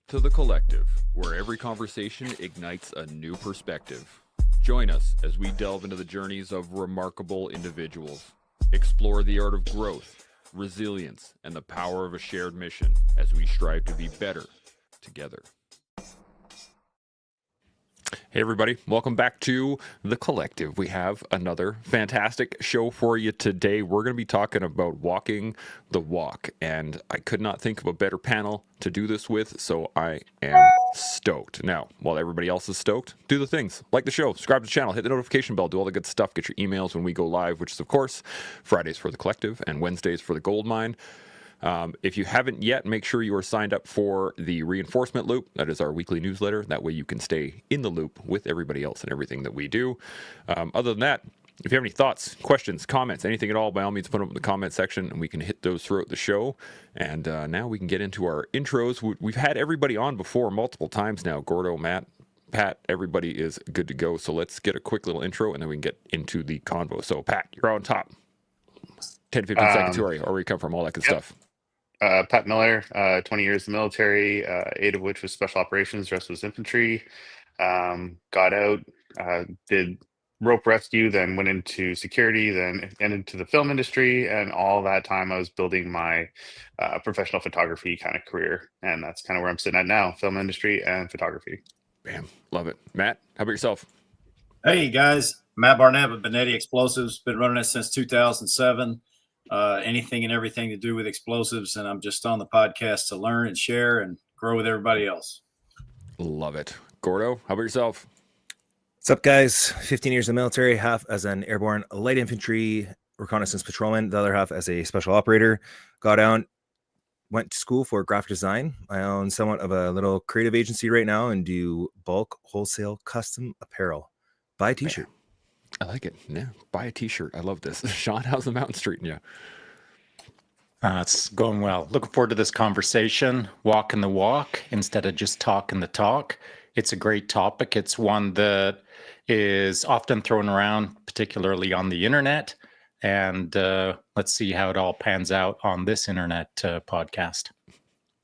to The Collective, where every conversation ignites a new perspective. Join us as we delve into the journeys of remarkable individuals, explore the art of growth, resilience, and the power of a shared mission as we strive to be better together. Hey everybody, welcome back to The Collective. We have another fantastic show for you today. We're going to be talking about walking the walk, and I could not think of a better panel to do this with, so I am stoked. Now, while everybody else is stoked, do the things. Like the show, subscribe to the channel, hit the notification bell, do all the good stuff, get your emails when we go live, which is, of course, Fridays for The Collective and Wednesdays for The Gold Mine. If you haven't yet, make sure you are signed up for the Reinforcement Loop. That is our weekly newsletter. That way you can stay in the loop with everybody else and everything that we do. Other than that, if you have any thoughts, questions, comments, anything at all, by all means, put them in the comment section and we can hit those throughout the show. And now we can get into our intros. We've had everybody on before multiple times now. Gordo, Matt, Pat, everybody is good to go. So let's get a quick little intro and then we can get into the convo. So Pat, you're on top. 10 to 15 seconds, who are you? Or where you come from, all that good stuff. Pat Miller, 20 years in the military, 8 of which was special operations, the rest was infantry. Got out, did rope rescue, then went into security, then into the film industry. And all that time I was building my professional photography kind of career. And that's kind of where I'm sitting at now, film industry and photography. Bam. Love it. Matt, how about yourself? Hey guys, Matt Barnett with Barnett Explosives. Been running it since 2007. Anything and everything to do with explosives, and I'm just on the podcast to learn and share and grow with everybody else. Love it. Gordo, how about yourself? What's up, guys? 15 years in the military, half as an airborne light infantry reconnaissance patrolman, the other half as a special operator. Got out, went to school for graphic design. I own somewhat of a little creative agency right now and do bulk wholesale custom apparel. Buy a t-shirt. I like it. Yeah, buy a t-shirt. I love this. Sean, how's the mountain treating you? It's going well. Looking forward to this conversation. Walking the walk instead of just talking the talk. It's a great topic. It's one that is often thrown around, particularly on the internet. And let's see how it all pans out on this internet podcast.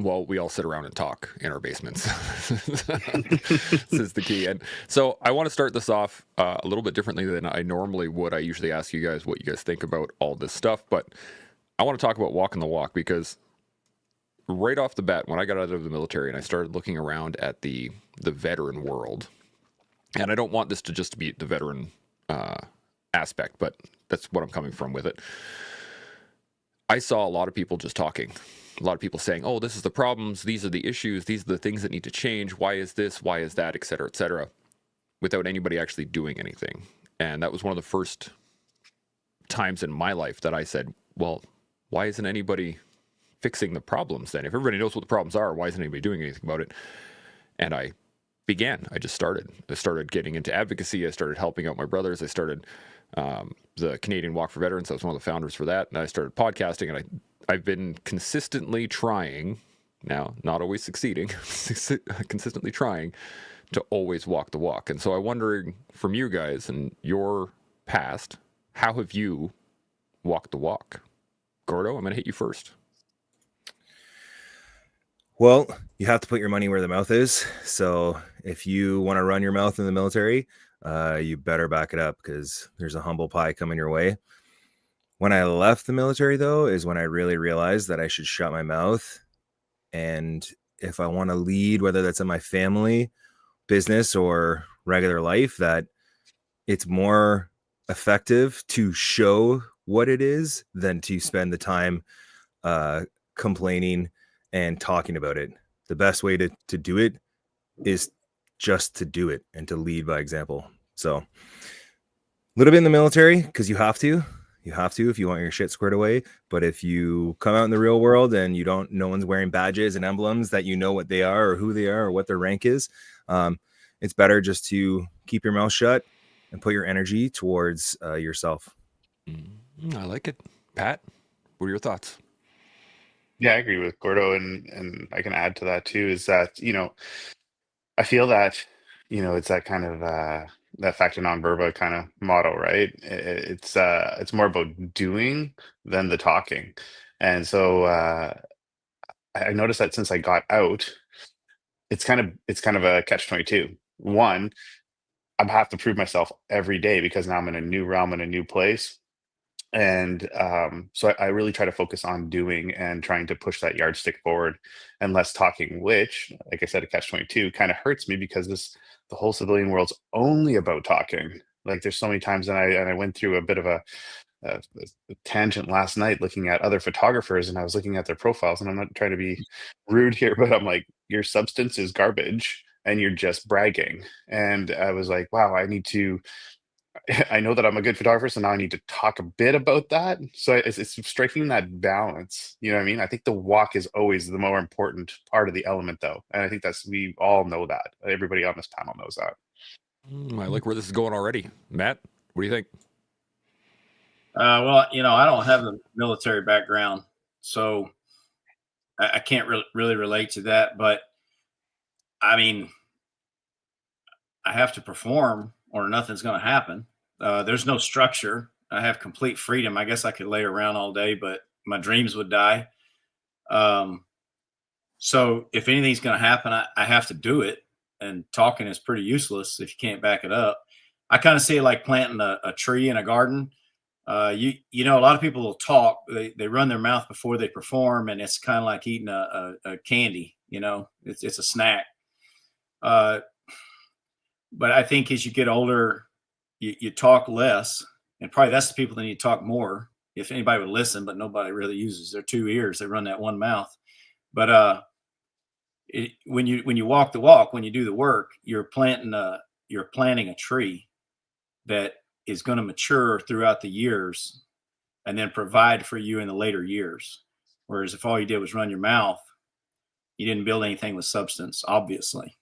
Well, we all sit around and talk in our basements. This is the key. And so I want to start this off a little bit differently than I normally would. I usually ask you guys what you guys think about all this stuff, but I want to talk about walking the walk because right off the bat, when I got out of the military and I started looking around at the veteran world, and I don't want this to just be the veteran aspect, but that's what I'm coming from with it. I saw a lot of people just talking. A lot of people saying, oh, this is the problems, these are the issues, these are the things that need to change, why is this, why is that, et cetera, without anybody actually doing anything. And that was one of the first times in my life that I said, well, why isn't anybody fixing the problems then? If everybody knows what the problems are, why isn't anybody doing anything about it? And I just started. I started getting into advocacy. I started helping out my brothers. I started the Canadian Walk for Veterans. I was one of the founders for that. And I started podcasting, and I've been consistently trying, now not always succeeding, consistently trying to always walk the walk. And so I'm wondering from you guys and your past, how have you walked the walk? Gordo, I'm going to hit you first. Well, you have to put your money where the mouth is. So if you want to run your mouth in the military, you better back it up because there's a humble pie coming your way. When I left the military, though, is when I really realized that I should shut my mouth. And if I want to lead, whether that's in my family, business, or regular life, that it's more effective to show what it is than to spend the time complaining and talking about it. The best way to do it is just to do it and to lead by example. So a little bit in the military because you have to if you want your shit squared away. But if you come out in the real world and no one's wearing badges and emblems that you know what they are or who they are or what their rank is, it's better just to keep your mouth shut and put your energy towards yourself. I like it. Pat, what are your thoughts? Yeah, I agree with Gordo, and I can add to that too, is that, I feel that, it's that kind of that factor non verba kind of model, right? It's more about doing than the talking. And so I noticed that since I got out, it's kind of a catch-22. One, I have to prove myself every day because now I'm in a new realm, in a new place. And so I really try to focus on doing and trying to push that yardstick forward and less talking, which, like I said, a catch-22 kind of hurts me because the whole civilian world's only about talking. Like there's so many times, and I went through a bit of a tangent last night looking at other photographers, and I was looking at their profiles, and I'm not trying to be rude here, but I'm like, your substance is garbage and you're just bragging. And I was like, wow, I need to I know that I'm a good photographer, so now I need to talk a bit about that. So it's striking that balance. You know what I mean? I think the walk is always the more important part of the element, though, and I think we all know that. Everybody on this panel knows that. I like where this is going already. Matt, what do you think? Well, I don't have a military background, so I can't really relate to that. But I mean, I have to perform or nothing's going to happen. There's no structure. I have complete freedom. I guess I could lay around all day, but my dreams would die. So if anything's going to happen, I have to do it. And talking is pretty useless if you can't back it up. I kind of see it like planting a tree in a garden. A lot of people will talk. They run their mouth before they perform, and it's kind of like eating a candy. It's a snack. But I think as you get older, you talk less, and probably that's the people that need to talk more. If anybody would listen, but nobody really uses their two ears; they run that one mouth. But when you walk the walk, when you do the work, you're planting a tree that is going to mature throughout the years and then provide for you in the later years. Whereas if all you did was run your mouth, you didn't build anything with substance, obviously.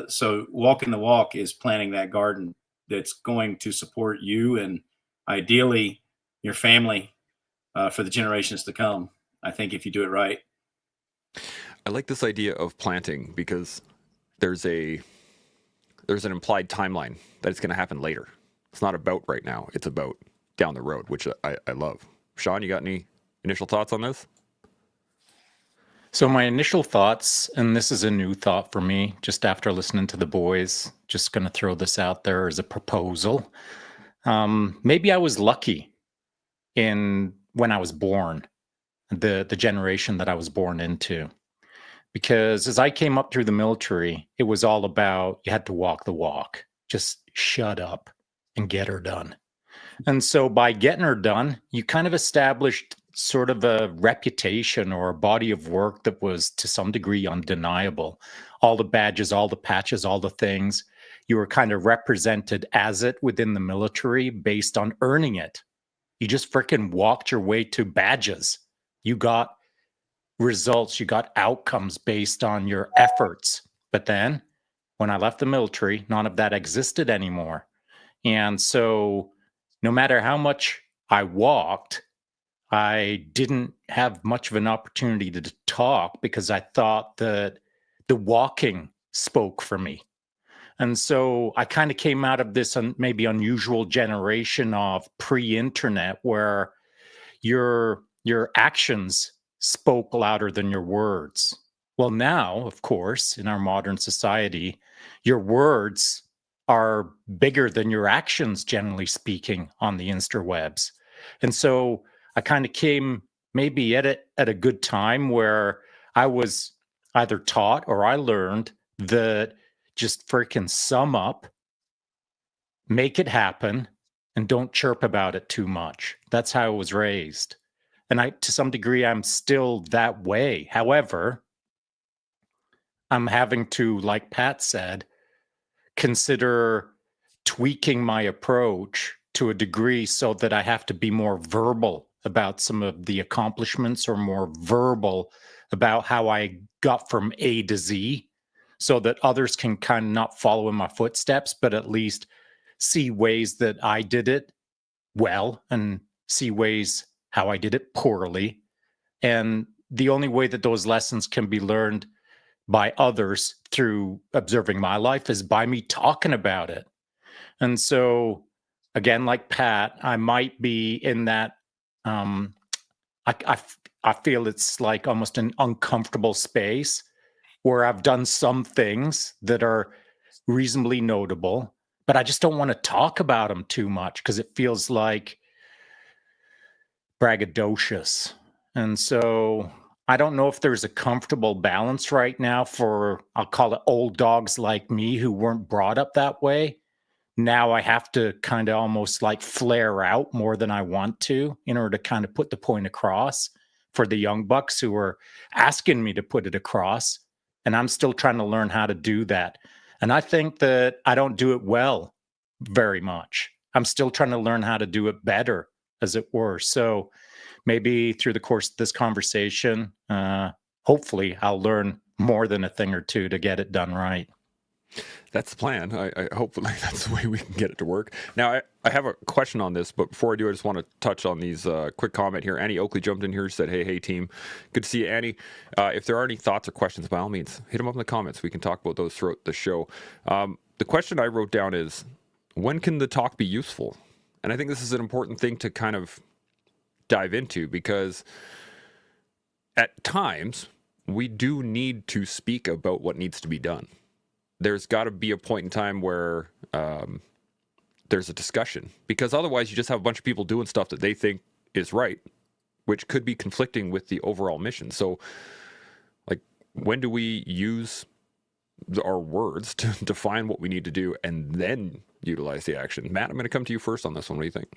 So walking the walk is planting that garden that's going to support you and ideally your family for the generations to come. I think if you do it right. I like this idea of planting because there's an implied timeline that it's going to happen later. It's not about right now. It's about down the road, which I love. Sean, you got any initial thoughts on this? So my initial thoughts, and this is a new thought for me, just after listening to the boys, just going to throw this out there as a proposal. Maybe I was lucky when I was born, the generation that I was born into. Because as I came up through the military, it was all about you had to walk the walk. Just shut up and get her done. And so by getting her done, you kind of established sort of a reputation or a body of work that was to some degree undeniable. All the badges, all the patches, all the things, you were kind of represented as it within the military based on earning it. You just freaking walked your way to badges. You got results, you got outcomes based on your efforts. But then when I left the military, none of that existed anymore. And so no matter how much I walked, I didn't have much of an opportunity to talk because I thought that the walking spoke for me. And so I kind of came out of this maybe unusual generation of pre-internet where your actions spoke louder than your words. Well, now, of course, in our modern society, your words are bigger than your actions, generally speaking, on the interwebs. And so I kind of came maybe at a good time where I was either taught or I learned that just freaking sum up, make it happen, and don't chirp about it too much. That's how I was raised. And to some degree, I'm still that way. However, I'm having to, like Pat said, consider tweaking my approach to a degree so that I have to be more verbal about some of the accomplishments or more verbal about how I got from A to Z so that others can kind of not follow in my footsteps, but at least see ways that I did it well and see ways how I did it poorly. And the only way that those lessons can be learned by others through observing my life is by me talking about it. And so, again, like Pat, I might be in that, I feel it's like almost an uncomfortable space where I've done some things that are reasonably notable, but I just don't want to talk about them too much because it feels like braggadocious. And so I don't know if there's a comfortable balance right now for, I'll call it old dogs like me who weren't brought up that way. Now I have to kind of almost like flare out more than I want to in order to kind of put the point across for the young bucks who are asking me to put it across. And I'm still trying to learn how to do that. And I think that I don't do it well very much. I'm still trying to learn how to do it better, as it were. So maybe through the course of this conversation, hopefully I'll learn more than a thing or two to get it done right. That's the plan. I hopefully that's the way we can get it to work. Now, I have a question on this, but before I do, I just want to touch on these quick comment here. Annie Oakley jumped in here, said, hey, team. Good to see you, Annie. If there are any thoughts or questions, by all means, hit them up in the comments. We can talk about those throughout the show. The question I wrote down is, when can the talk be useful? And I think this is an important thing to kind of dive into, because at times we do need to speak about what needs to be done. There's got to be a point in time where there's a discussion, because otherwise you just have a bunch of people doing stuff that they think is right, which could be conflicting with the overall mission. So, like, when do we use our words to define what we need to do and then utilize the action? Matt, I'm going to come to you first on this one. What do you think?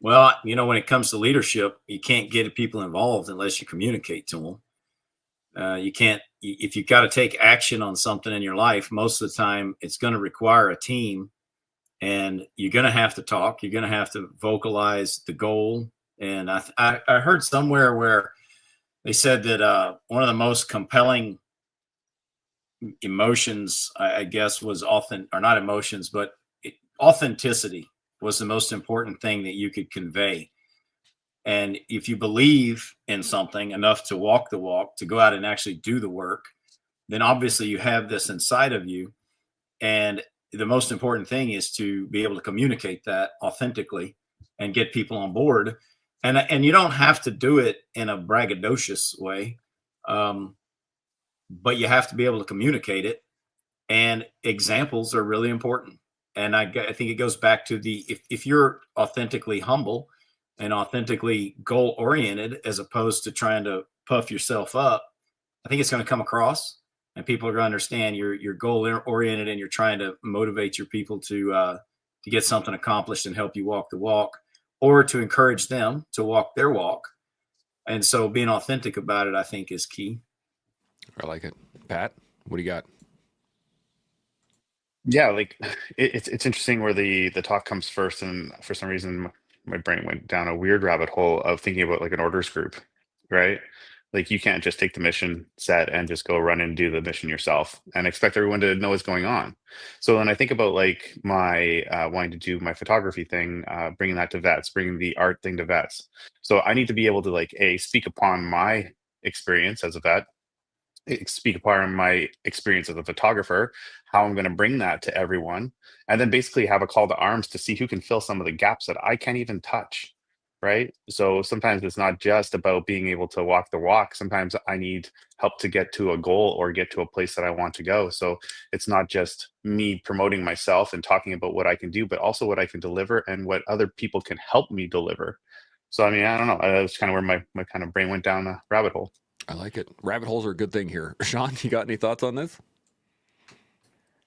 Well, when it comes to leadership, you can't get people involved unless you communicate to them. You can't, if you've got to take action on something in your life, most of the time it's going to require a team, and you're going to have to talk. You're going to have to vocalize the goal. And I heard somewhere where they said that one of the most compelling emotions, I guess, was not emotions, but authenticity was the most important thing that you could convey. And if you believe in something enough to walk the walk, to go out and actually do the work, then obviously you have this inside of you. And the most important thing is to be able to communicate that authentically and get people on board. And you don't have to do it in a braggadocious way, but you have to be able to communicate it. And examples are really important. And I think it goes back to if you're authentically humble and authentically goal oriented, as opposed to trying to puff yourself up, I think it's going to come across, and people are going to understand you're goal oriented and you're trying to motivate your people to get something accomplished and help you walk the walk, or to encourage them to walk their walk. And so being authentic about it, I think, is key. I like it. Pat, what do you got? Yeah, like it's interesting where the talk comes first, and for some reason my brain went down a weird rabbit hole of thinking about like an orders group, right? Like, you can't just take the mission set and just go run and do the mission yourself and expect everyone to know what's going on. So when I think about like my wanting to do my photography thing, bringing that to vets, bringing the art thing to vets, so I need to be able to like speak upon my experience as a vet, speak upon my experience as a photographer, how I'm going to bring that to everyone, and then basically have a call to arms to see who can fill some of the gaps that I can't even touch, right? So sometimes it's not just about being able to walk the walk. Sometimes I need help to get to a goal or get to a place that I want to go. So it's not just me promoting myself and talking about what I can do, but also what I can deliver and what other people can help me deliver. So, I mean, I don't know. That's kind of where my kind of brain went down a rabbit hole. I like it. Rabbit holes are a good thing here. Sean, you got any thoughts on this?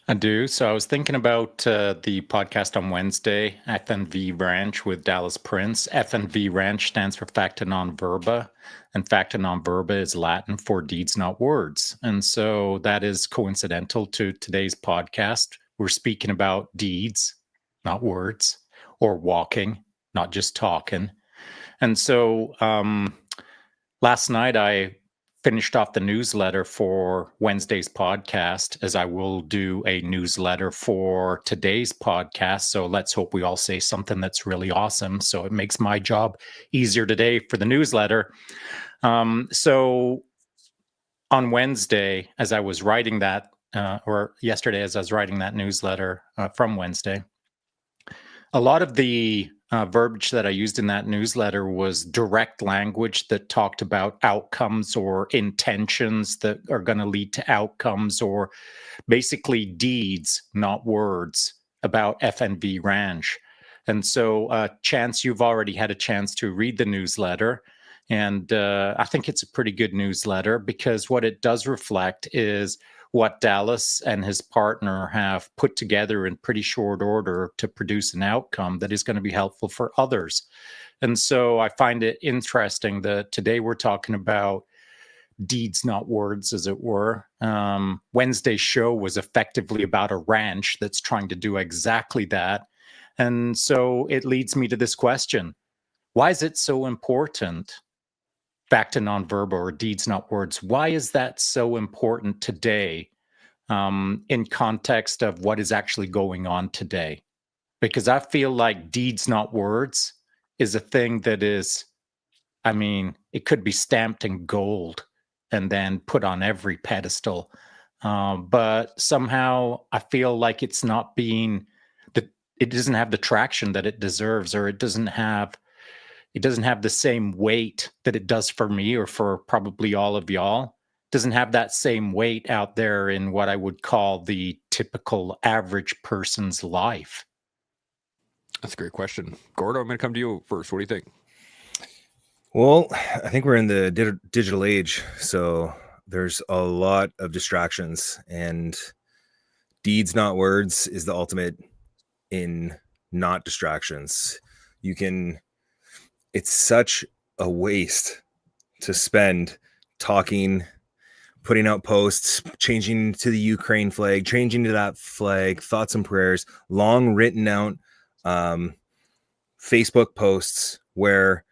I do. So I was thinking about the podcast on Wednesday, FNV Ranch with Dallas Prince. FNV Ranch stands for Facta Non Verba, and Facta Non Verba is Latin for deeds, not words. And so that is coincidental to today's podcast. We're speaking about deeds, not words, or walking, not just talking. And so last night I finished off the newsletter for Wednesday's podcast, as I will do a newsletter for today's podcast. So let's hope we all say something that's really awesome. So it makes my job easier today for the newsletter. So on Wednesday, as I was writing that, or yesterday, as I was writing that newsletter from Wednesday, a lot of the verbiage that I used in that newsletter was direct language that talked about outcomes or intentions that are going to lead to outcomes, or basically deeds, not words, about FNV Ranch. And so, Chance, you've already had a chance to read the newsletter. And I think it's a pretty good newsletter, because what it does reflect is what Dallas and his partner have put together in pretty short order to produce an outcome that is going to be helpful for others. And so I find it interesting that today we're talking about deeds, not words, as it were. Wednesday's show was effectively about a ranch that's trying to do exactly that. And so it leads me to this question. Why is it so important? Back to nonverbal, or deeds, not words. Why is that so important today, in context of what is actually going on today? Because I feel like deeds, not words is a thing that is, I mean, it could be stamped in gold and then put on every pedestal. But somehow I feel like it's not being, it doesn't have the traction that it deserves, or it doesn't have the same weight that it does for me, or for probably all of y'all. It doesn't have that same weight out there in what I would call the typical average person's life. That's a great question. Gordo, I'm going to come to you first. What do you think? Well, I think we're in the digital age, so there's a lot of distractions, and deeds, not words is the ultimate in not distractions. It's such a waste to spend talking, putting out posts, changing to the Ukraine flag, changing to that flag, thoughts and prayers, long written out Facebook posts, where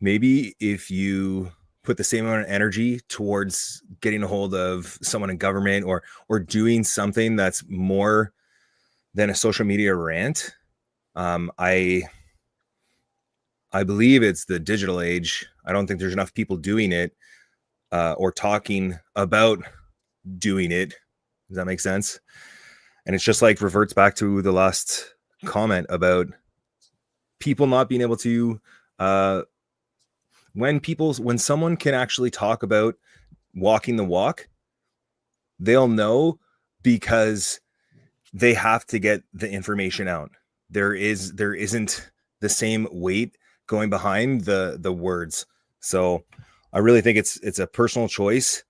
maybe if you put the same amount of energy towards getting a hold of someone in government, or doing something that's more than a social media rant. I believe it's the digital age. I don't think there's enough people doing it, or talking about doing it. Does that make sense? And it's just like reverts back to the last comment about people not being able to, when someone can actually talk about walking the walk, they'll know, because they have to get the information out. There isn't the same weight going behind the words. So I really think it's a personal choice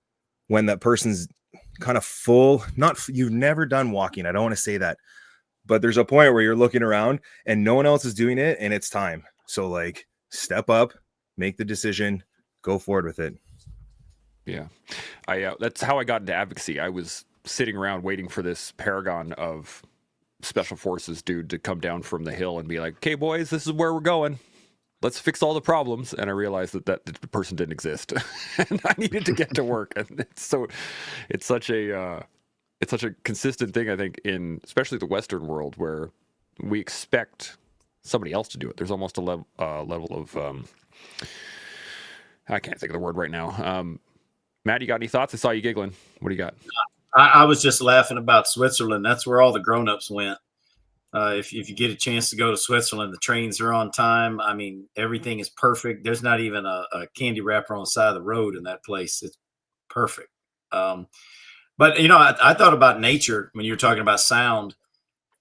when that person's kind of full, you've never done walking. I don't want to say that, but there's a point where you're looking around and no one else is doing it, and it's time. So like, step up, make the decision, go forward with it. Yeah. That's how I got into advocacy. I was sitting around waiting for this paragon of special forces dude to come down from the hill and be like, "Okay, boys, this is where we're going. Let's fix all the problems." And I realized that the person didn't exist, and I needed to get to work. And it's such a consistent thing, I think, in especially the Western world, where we expect somebody else to do it. There's almost a level of I can't think of the word right now. Matt, you got any thoughts? I saw you giggling. What do you got? I was just laughing about Switzerland. That's where all the grown-ups went. If you get a chance to go to Switzerland, the trains are on time. I mean, everything is perfect. There's not even a candy wrapper on the side of the road in that place. It's perfect. But, I thought about nature when you were talking about sound.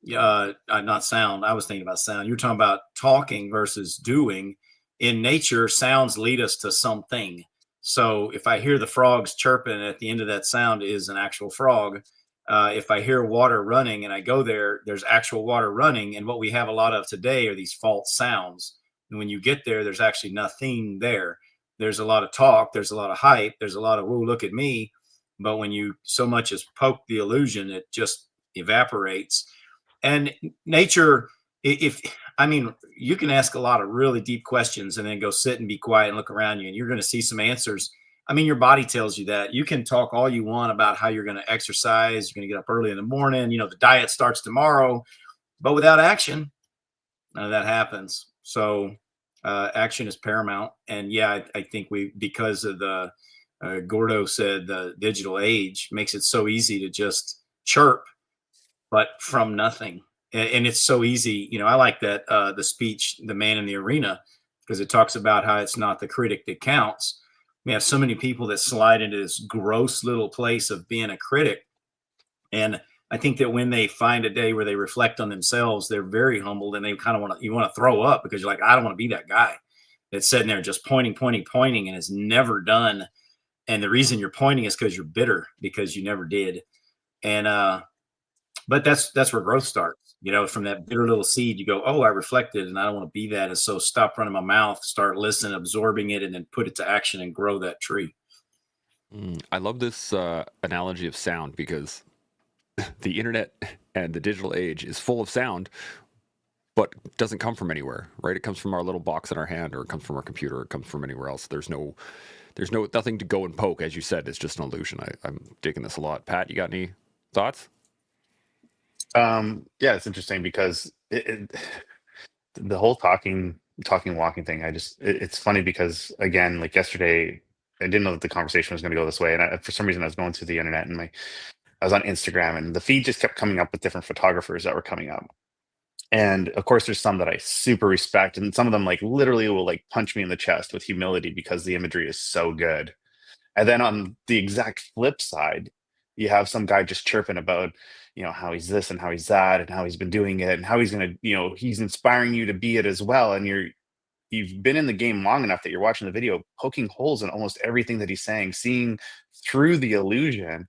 Not sound. I was thinking about sound. You were talking about talking versus doing. In nature, sounds lead us to something. So if I hear the frogs chirping, at the end of that sound is an actual frog. If I hear water running and I go there, there's actual water running. And what we have a lot of today are these false sounds. And when you get there, there's actually nothing there. There's a lot of talk. There's a lot of hype. There's a lot of, "Whoa, look at me." But when you so much as poke the illusion, it just evaporates. And nature, you can ask a lot of really deep questions and then go sit and be quiet and look around you, and you're going to see some answers. Your body tells you that. You can talk all you want about how you're going to exercise. You're going to get up early in the morning. The diet starts tomorrow, but without action, none of that happens. So action is paramount. And yeah, I think because of the Gordo said, the digital age makes it so easy to just chirp, but from nothing. And it's so easy. I like that the speech, The Man in the Arena, because it talks about how it's not the critic that counts. We have so many people that slide into this gross little place of being a critic. And I think that when they find a day where they reflect on themselves, they're very humbled, and they kind of you want to throw up, because you're like, I don't want to be that guy that's sitting there just pointing, and is never done. And the reason you're pointing is because you're bitter, because you never did. And, but that's where growth starts. From that bitter little seed, you go, oh, I reflected, and I don't want to be that. And so stop running my mouth, start listening, absorbing it, and then put it to action and grow that tree. I love this analogy of sound, because the internet and the digital age is full of sound, but doesn't come from anywhere, right? It comes from our little box in our hand, or it comes from our computer, or it comes from anywhere else. There's nothing to go and poke, as you said. It's just an illusion. I'm digging this a lot. Pat, you got any thoughts? Yeah, it's interesting because the whole talking, walking thing. It's funny because, again, like yesterday, I didn't know that the conversation was going to go this way, and for some reason, I was going through the internet, and I was on Instagram, and the feed just kept coming up with different photographers that were coming up. And of course, there's some that I super respect, and some of them like literally will like punch me in the chest with humility because the imagery is so good. And then on the exact flip side, you have some guy just chirping about, how he's this and how he's that and how he's been doing it and how he's gonna, he's inspiring you to be it as well. And you've been in the game long enough that you're watching the video, poking holes in almost everything that he's saying, seeing through the illusion.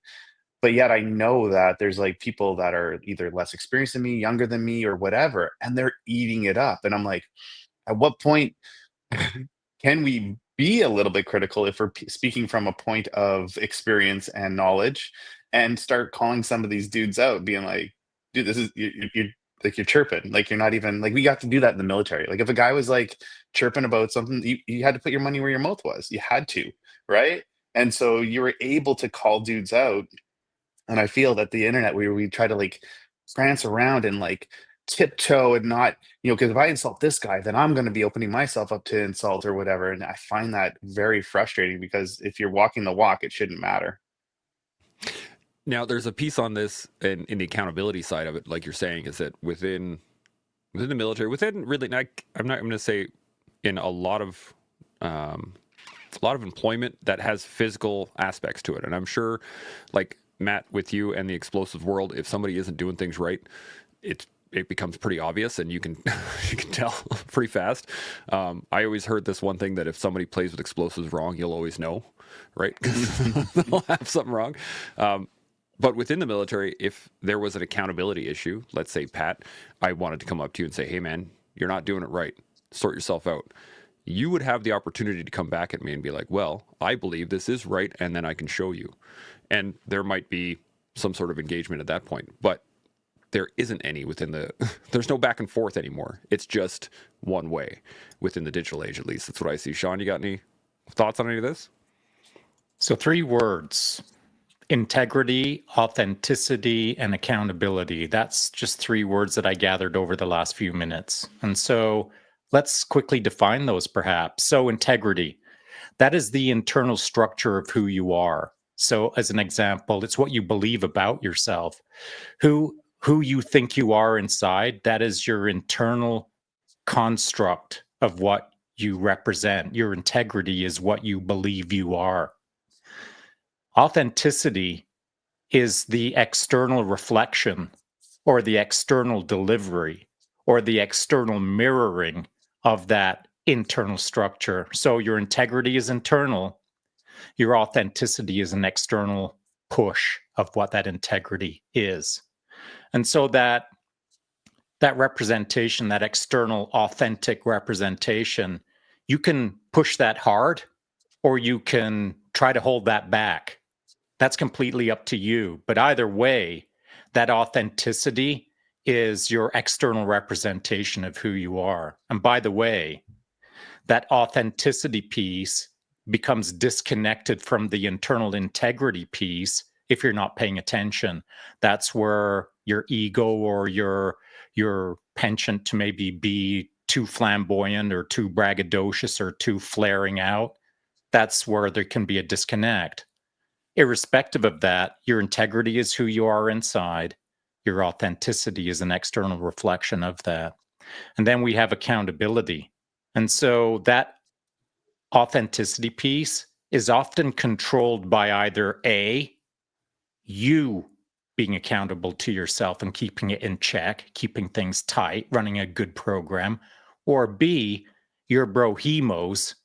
But yet I know that there's like people that are either less experienced than me, younger than me, or whatever, and they're eating it up. And I'm like, at what point can we be a little bit critical if we're speaking from a point of experience and knowledge, and start calling some of these dudes out, being like, dude, this is you're like, you're chirping, like you're not even like, we got to do that in the military. Like if a guy was like chirping about something, you had to put your money where your mouth was. You had to, right? And so you were able to call dudes out. And I feel that the internet, we try to like prance around and like tiptoe and not, because if I insult this guy, then I'm going to be opening myself up to insult or whatever. And I find that very frustrating, because if you're walking the walk, it shouldn't matter. Now, there's a piece on this in the accountability side of it, like you're saying, is that within the military, within really, I'm going to say in a lot of employment that has physical aspects to it. And I'm sure, like Matt, with you and the explosive world, if somebody isn't doing things right, it becomes pretty obvious, and you can you can tell pretty fast. I always heard this one thing, that if somebody plays with explosives wrong, you'll always know, right? Because they'll have something wrong. But within the military, if there was an accountability issue, let's say, Pat, I wanted to come up to you and say, hey man, you're not doing it right, sort yourself out. You would have the opportunity to come back at me and be like, well, I believe this is right, and then I can show you. And there might be some sort of engagement at that point, but there isn't any there's no back and forth anymore. It's just one way within the digital age, at least. That's what I see. Sean, you got any thoughts on any of this? So 3 words: integrity, authenticity, and accountability. That's just 3 words that I gathered over the last few minutes. And so let's quickly define those, perhaps. So integrity, that is the internal structure of who you are. So as an example, it's what you believe about yourself. Who you think you are inside, that is your internal construct of what you represent. Your integrity is what you believe you are. Authenticity is the external reflection, or the external delivery, or the external mirroring of that internal structure. So your integrity is internal. Your authenticity is an external push of what that integrity is. And so that representation, that external authentic representation, you can push that hard, or you can try to hold that back. That's completely up to you. But either way, that authenticity is your external representation of who you are. And by the way, that authenticity piece becomes disconnected from the internal integrity piece if you're not paying attention. That's where your ego or your penchant to maybe be too flamboyant or too braggadocious or too flaring out, that's where there can be a disconnect. Irrespective of that, your integrity is who you are inside. Your authenticity is an external reflection of that. And then we have accountability. And so that authenticity piece is often controlled by either A, you being accountable to yourself and keeping it in check, keeping things tight, running a good program, or B, your brohemos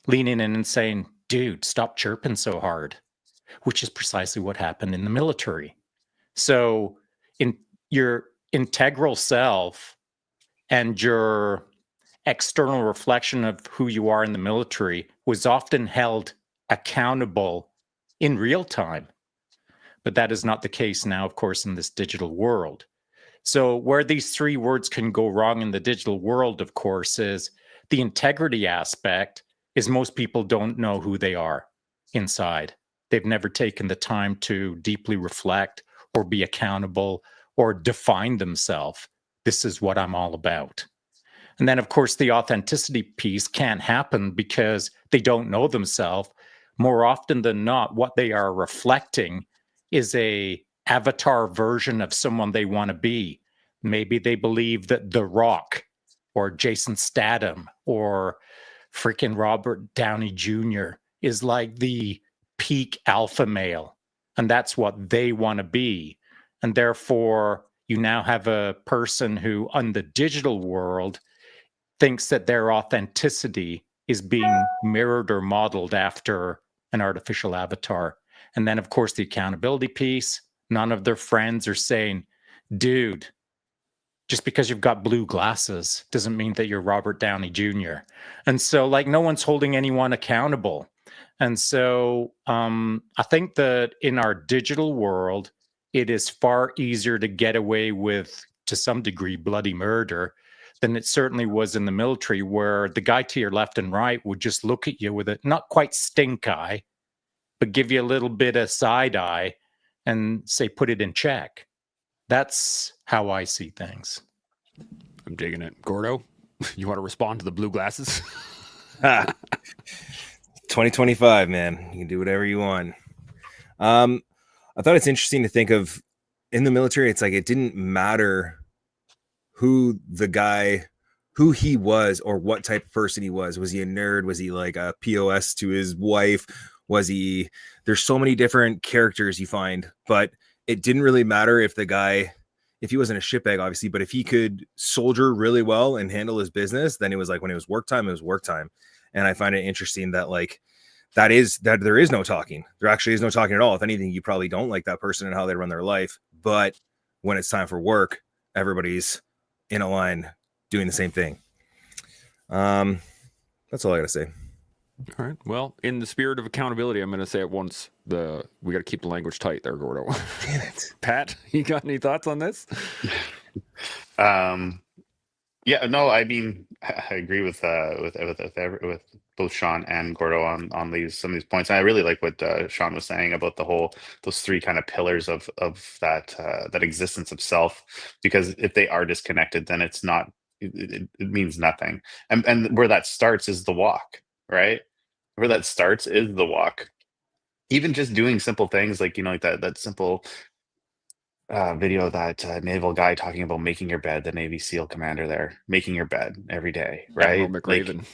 leaning in and saying, dude, stop chirping so hard, which is precisely what happened in the military. So in your integral self and your external reflection of who you are in the military was often held accountable in real time. But that is not the case now, of course, in this digital world. So where these three words can go wrong in the digital world, of course, is the integrity aspect is most people don't know who they are inside. They've never taken the time to deeply reflect or be accountable or define themselves. This is what I'm all about. And then, of course, the authenticity piece can't happen because they don't know themselves. More often than not, what they are reflecting is a avatar version of someone they want to be. Maybe they believe that The Rock or Jason Statham or freaking Robert Downey Jr. is like the peak alpha male, and that's what they want to be. And therefore, you now have a person who, on the digital world, thinks that their authenticity is being mirrored or modeled after an artificial avatar. And then, of course, the accountability piece. None of their friends are saying, dude, just because you've got blue glasses doesn't mean that you're Robert Downey Jr. And so, like, no one's holding anyone accountable. And so I think that in our digital world, it is far easier to get away with, to some degree, bloody murder than it certainly was in the military, where the guy to your left and right would just look at you with a not quite stink eye, but give you a little bit of side eye and say, put it in check. That's how I see things. I'm digging it. Gordo, you want to respond to the blue glasses? 2025, man. You can do whatever you want. I thought it's interesting to think of in the military. It's like it didn't matter who he was or what type of person he was. Was he a nerd? Was he like a POS to his wife? There's so many different characters you find, but it didn't really matter if he wasn't a shitbag, obviously, but if he could soldier really well and handle his business, then it was like when it was work time, it was work time. And I find it interesting that that there is no talking. There actually is no talking at all. If anything, you probably don't like that person and how they run their life. But when it's time for work, everybody's in a line doing the same thing. That's all I got to say. All right. Well, in the spirit of accountability, I'm going to say at once we got to keep the language tight there, Gordo. Damn it. Pat, you got any thoughts on this? Yeah, no, I mean, I agree with both Sean and Gordo on some of these points. And I really like what Sean was saying about those three kind of pillars of that existence of self, because if they are disconnected, then it's not, it means nothing. And where that starts is the walk, right? Where that starts is the walk. Even just doing simple things like, like that simple video of that naval guy talking about making your bed, the Navy SEAL commander there, making your bed every day, right? Admiral McRaven.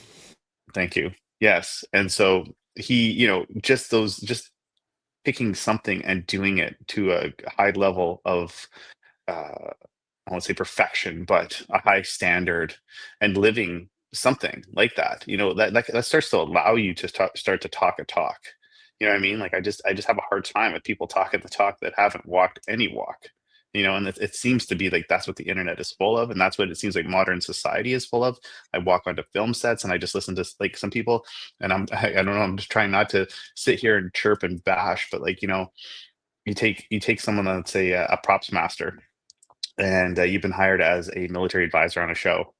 Thank you. Yes. And so he, just picking something and doing it to a high level of, I won't say perfection, but a high standard, and living something like that, that starts to allow you to start to talk a talk. You know what I mean? Like I just have a hard time with people talking the talk that haven't walked any walk. And it seems to be like that's what the internet is full of, and that's what it seems like modern society is full of. I walk onto film sets and I just listen to like some people, and I don't know, I'm just trying not to sit here and chirp and bash, but like you take someone that's a props master, and you've been hired as a military advisor on a show.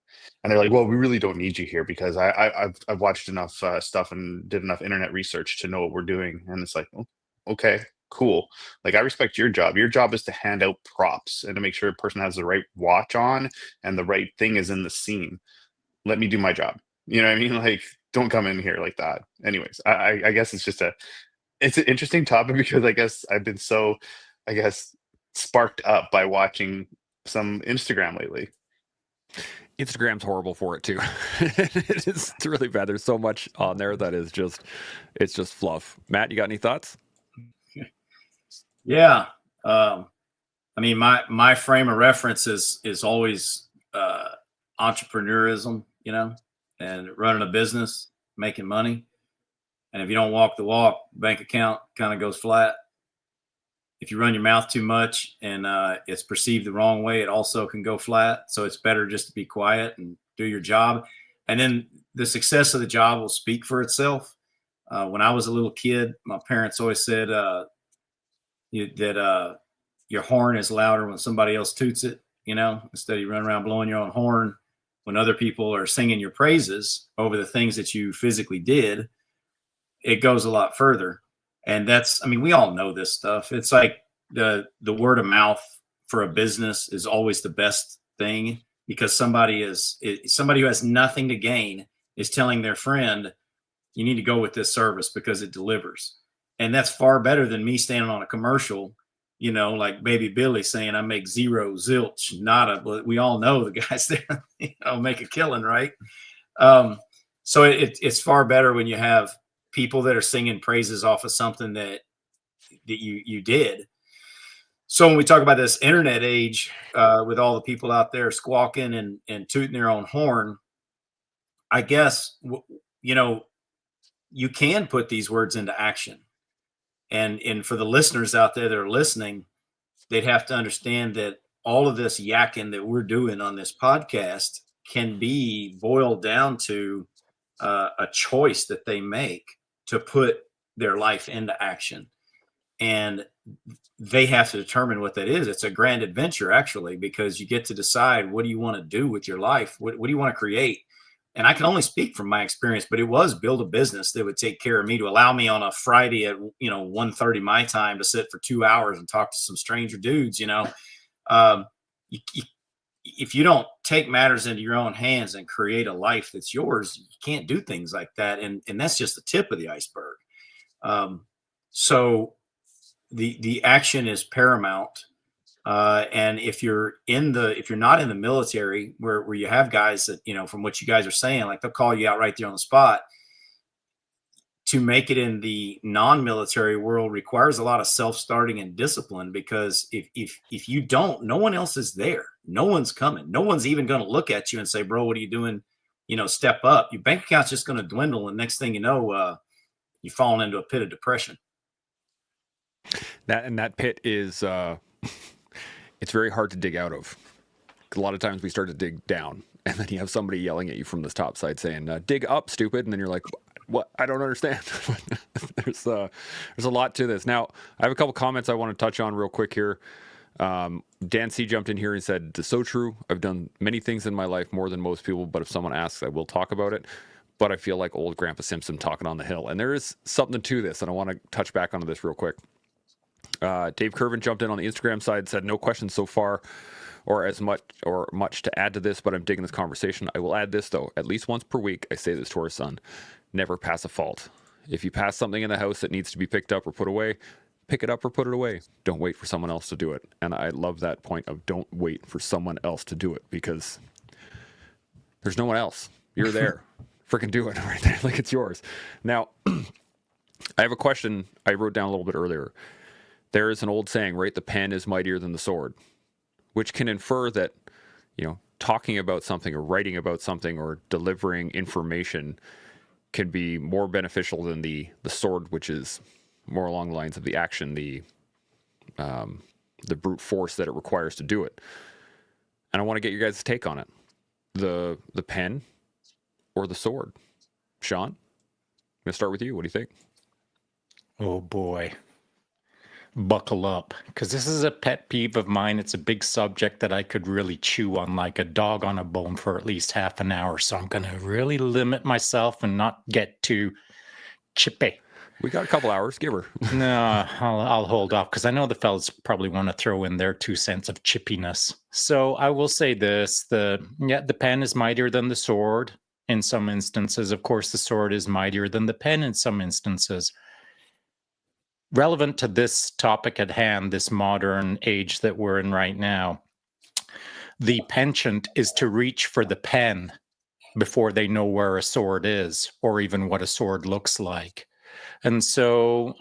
And they're like, well, we really don't need you here because I've watched enough stuff and did enough internet research to know what we're doing. And it's like, oh, okay, cool. Like, I respect your job. Your job is to hand out props and to make sure a person has the right watch on and the right thing is in the scene. Let me do my job. You know what I mean? Like, don't come in here like that. Anyways, I guess it's an interesting topic because I guess I've been so, sparked up by watching some Instagram lately. Instagram's horrible for it too. It's really bad. There's so much on there that is just, it's just fluff. Matt, you got any thoughts? Yeah. I mean, my frame of reference is always entrepreneurism, you know, and running a business, making money. And if you don't walk the walk, bank account kind of goes flat. If you run your mouth too much and it's perceived the wrong way, it also can go flat. So it's better just to be quiet and do your job. And then the success of the job will speak for itself. When I was a little kid, my parents always said that your horn is louder when somebody else toots it, you know, instead of you run around blowing your own horn when other people are singing your praises over the things that you physically did, it goes a lot further. And that's, I mean, we all know this stuff. It's like the word of mouth for a business is always the best thing, because somebody who has nothing to gain is telling their friend, you need to go with this service because it delivers. And that's far better than me standing on a commercial, you know, like Baby Billy saying I make zero, zilch, nada. But we all know the guys there, you know, make a killing, right? So it's far better when you have people that are singing praises off of something that you did. So when we talk about this internet age, with all the people out there squawking and tooting their own horn, I guess, you know, you can put these words into action. And for the listeners out there that are listening, they'd have to understand that all of this yakking that we're doing on this podcast can be boiled down to a choice that they make to put their life into action. And they have to determine what that is. It's a grand adventure, actually, because you get to decide, what do you want to do with your life? What do you want to create? And I can only speak from my experience, but it was build a business that would take care of me, to allow me on a Friday at, you know, 1:30 my time to sit for 2 hours and talk to some stranger dudes, you know. If you don't take matters into your own hands and create a life that's yours, you can't do things like that. And that's just the tip of the iceberg. So the action is paramount. And if you're not in the military, where you have guys that, you know, from what you guys are saying, like they'll call you out right there on the spot, to make it in the non-military world requires a lot of self-starting and discipline, because if you don't, no one else is there. No one's coming. No one's even going to look at you and say, bro, what are you doing? You know, step up. Your bank account's just going to dwindle. And next thing you know, you're falling into a pit of depression. That pit is, it's very hard to dig out of. A lot of times we start to dig down, and then you have somebody yelling at you from the top side saying, dig up, stupid. And then you're like, what? I don't understand. There's a lot to this. Now, I have a couple comments I want to touch on real quick here. Dan C jumped in here and said, "It's so true. I've done many things in my life, more than most people, but if someone asks, I will talk about it. But I feel like old Grandpa Simpson talking on the hill." And there is something to this, and I want to touch back onto this real quick. Dave Curvin jumped in on the Instagram side, said, "No questions so far or much to add to this, but I'm digging this conversation. I will add this, though. At least once per week, I say this to our son. Never pass a fault. If you pass something in the house that needs to be picked up or put away, pick it up or put it away. Don't wait for someone else to do it." And I love that point of don't wait for someone else to do it, because there's no one else. You're there. Freaking do it right there. Like it's yours. Now, I have a question I wrote down a little bit earlier. There is an old saying, right? The pen is mightier than the sword, which can infer that, you know, talking about something or writing about something or delivering information can be more beneficial than the sword, which is more along the lines of the action, the brute force that it requires to do it. And I want to get your guys' take on it. The pen or the sword? Sean, I'm going to start with you. What do you think? Oh boy. Buckle up, because this is a pet peeve of mine. It's a big subject that I could really chew on like a dog on a bone for at least half an hour. So I'm going to really limit myself and not get too chippy. We got a couple hours. Give her. No, I'll hold off, because I know the fellas probably want to throw in their 2 cents of chippiness. So I will say this: the pen is mightier than the sword in some instances. Of course, the sword is mightier than the pen in some instances. relevant to this topic at hand, this modern age that we're in right now, the penchant is to reach for the pen before they know where a sword is or even what a sword looks like. And so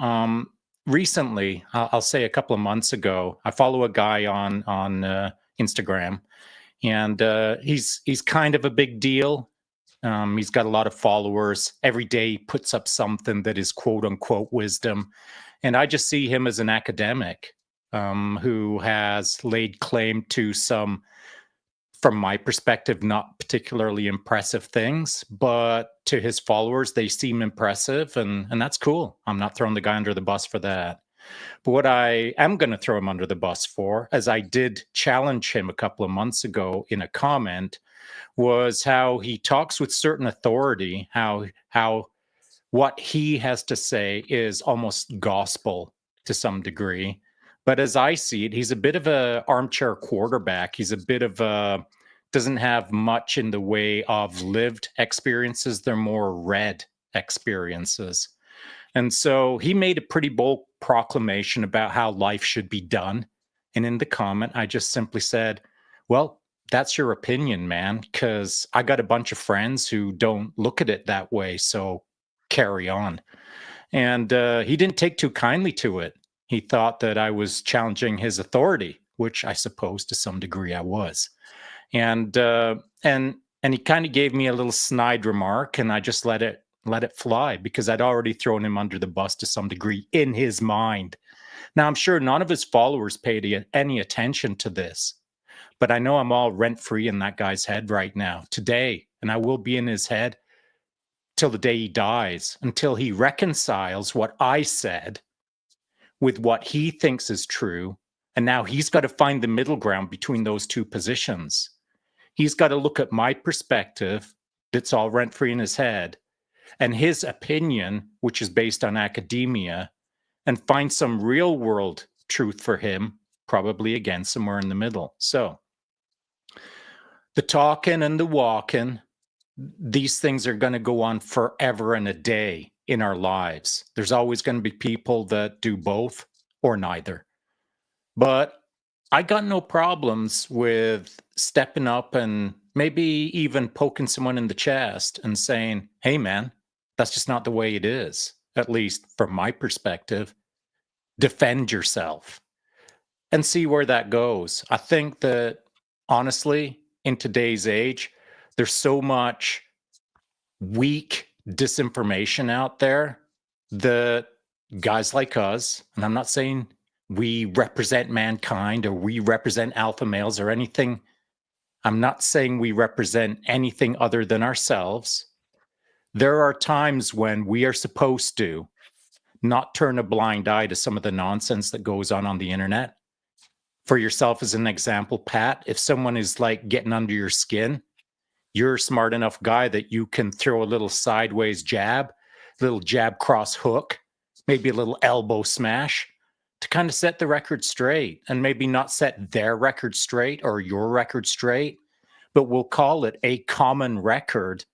recently, I'll say a couple of months ago, I follow a guy on Instagram, and he's kind of a big deal. He's got a lot of followers. Every day he puts up something that is quote unquote wisdom. And I just see him as an academic who has laid claim to some, from my perspective, not particularly impressive things, but to his followers, they seem impressive, and that's cool. I'm not throwing the guy under the bus for that. But what I am going to throw him under the bus for, as I did challenge him a couple of months ago in a comment, was how he talks with certain authority, how what he has to say is almost gospel to some degree. But as I see it, he's a bit of an armchair quarterback. He's a bit of a, doesn't have much in the way of lived experiences. They're more read experiences. And so he made a pretty bold proclamation about how life should be done. And in the comment, I just simply said, well, that's your opinion, man, because I got a bunch of friends who don't look at it that way. So carry on. And he didn't take too kindly to it. He thought that I was challenging his authority, which I suppose to some degree I was. And he kind of gave me a little snide remark, and I just let it fly because I'd already thrown him under the bus to some degree in his mind. Now, I'm sure none of his followers paid any attention to this, but I know I'm all rent-free in that guy's head right now, today, and I will be in his head till the day he dies, until he reconciles what I said with what he thinks is true. And now he's got to find the middle ground between those two positions. He's got to look at my perspective that's all rent-free in his head and his opinion, which is based on academia, and find some real world truth for him, probably again somewhere in the middle. So the talking and the walking, these things are going to go on forever and a day in our lives. There's always going to be people that do both or neither. But I got no problems with stepping up and maybe even poking someone in the chest and saying, hey, man, that's just not the way it is. At least from my perspective, defend yourself and see where that goes. I think that honestly, in today's age, there's so much weak disinformation out there that guys like us, and I'm not saying we represent mankind or we represent alpha males or anything. I'm not saying we represent anything other than ourselves. There are times when we are supposed to not turn a blind eye to some of the nonsense that goes on the internet. For yourself as an example, Pat, if someone is like getting under your skin, you're a smart enough guy that you can throw a little sideways jab, little jab cross hook, maybe a little elbow smash to kind of set the record straight, and maybe not set their record straight or your record straight, but we'll call it a common record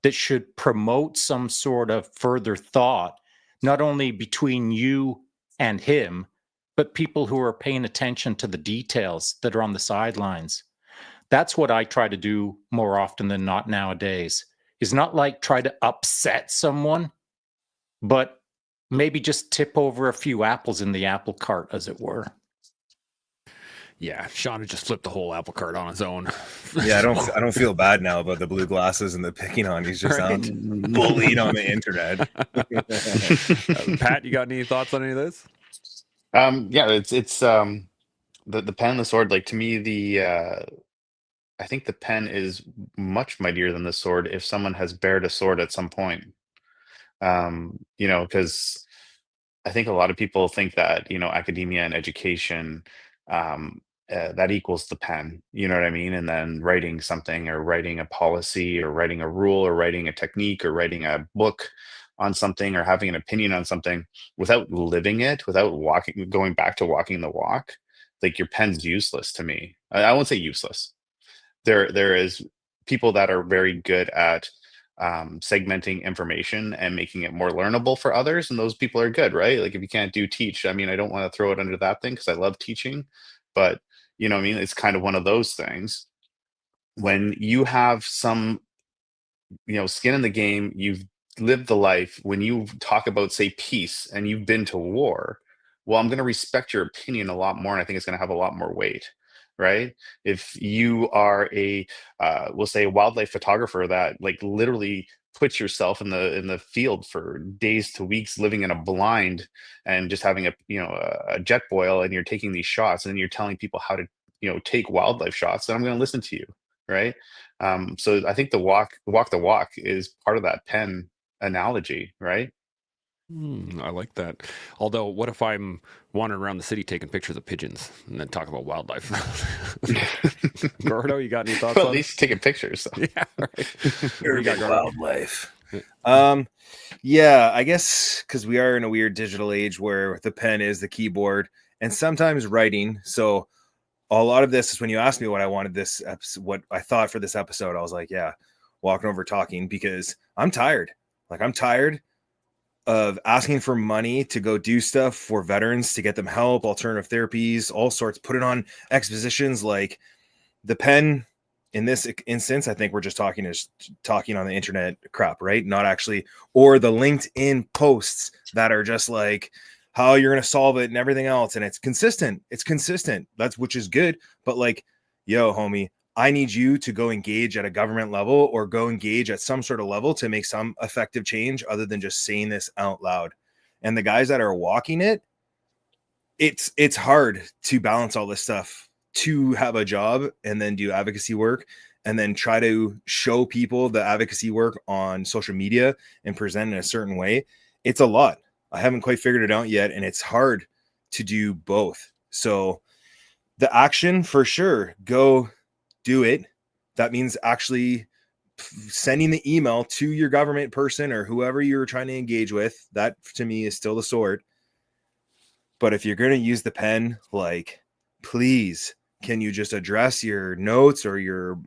that should promote some sort of further thought, not only between you and him, but people who are paying attention to the details that are on the sidelines. That's what I try to do more often than not nowadays, is not like try to upset someone, but maybe just tip over a few apples in the apple cart, as it were. Yeah, Sean had just flipped the whole apple cart on his own. Yeah, I don't feel bad now about the blue glasses and the picking on. He's just out bullied on the internet. Pat, you got any thoughts on any of this? Yeah, it's the pen and the sword. Like, to me, I think the pen is much mightier than the sword if someone has bared a sword at some point. Because I think a lot of people think that, academia and education, that equals the pen, you know what I mean? And then writing something or writing a policy or writing a rule or writing a technique or writing a book on something or having an opinion on something without living it, without going back to walking the walk, like, your pen's useless to me. I won't say useless. There is people that are very good at segmenting information and making it more learnable for others. And those people are good, right? Like if you can't do teach, I mean, I don't want to throw it under that thing because I love teaching, but you know what I mean? It's kind of one of those things. When you have some, you know, skin in the game, you've lived the life. When you talk about, say, peace and you've been to war, well, I'm going to respect your opinion a lot more, and I think it's going to have a lot more weight, right? If you are a we'll say a wildlife photographer that like literally puts yourself in the field for days to weeks living in a blind and just having a, you know, a jet boil, and you're taking these shots and you're telling people how to, you know, take wildlife shots, then I'm going to listen to you, right? So I think walk the walk is part of that pen analogy, right? I like that. Although, what if I'm wandering around the city taking pictures of pigeons and then talk about wildlife? Gordo, you got any thoughts Well, at on it? least taking pictures. So. Yeah, right. What do you got, Gordo? Wildlife. Yeah, I guess because we are in a weird digital age where the pen is the keyboard and sometimes writing. So a lot of this is when you asked me what I wanted this episode, what I thought for this episode, I was like, yeah, walking over talking, because I'm tired. Like I'm tired of asking for money to go do stuff for veterans to get them help, alternative therapies, all sorts, put it on expositions. Like the pen in this instance, I think we're just talking on the internet crap, right? Not actually, or the LinkedIn posts that are just like how you're going to solve it and everything else. And it's consistent. That's, which is good. But like, yo, homie, I need you to go engage at a government level or go engage at some sort of level to make some effective change other than just saying this out loud. And the guys that are walking it, it's hard to balance all this stuff, to have a job and then do advocacy work and then try to show people the advocacy work on social media and present in a certain way. It's a lot. I haven't quite figured it out yet, and it's hard to do both. So the action, for sure, go do it. That means actually sending the email to your government person or whoever you're trying to engage with. That to me is still the sword. But if you're going to use the pen, like, please, can you just address your notes or your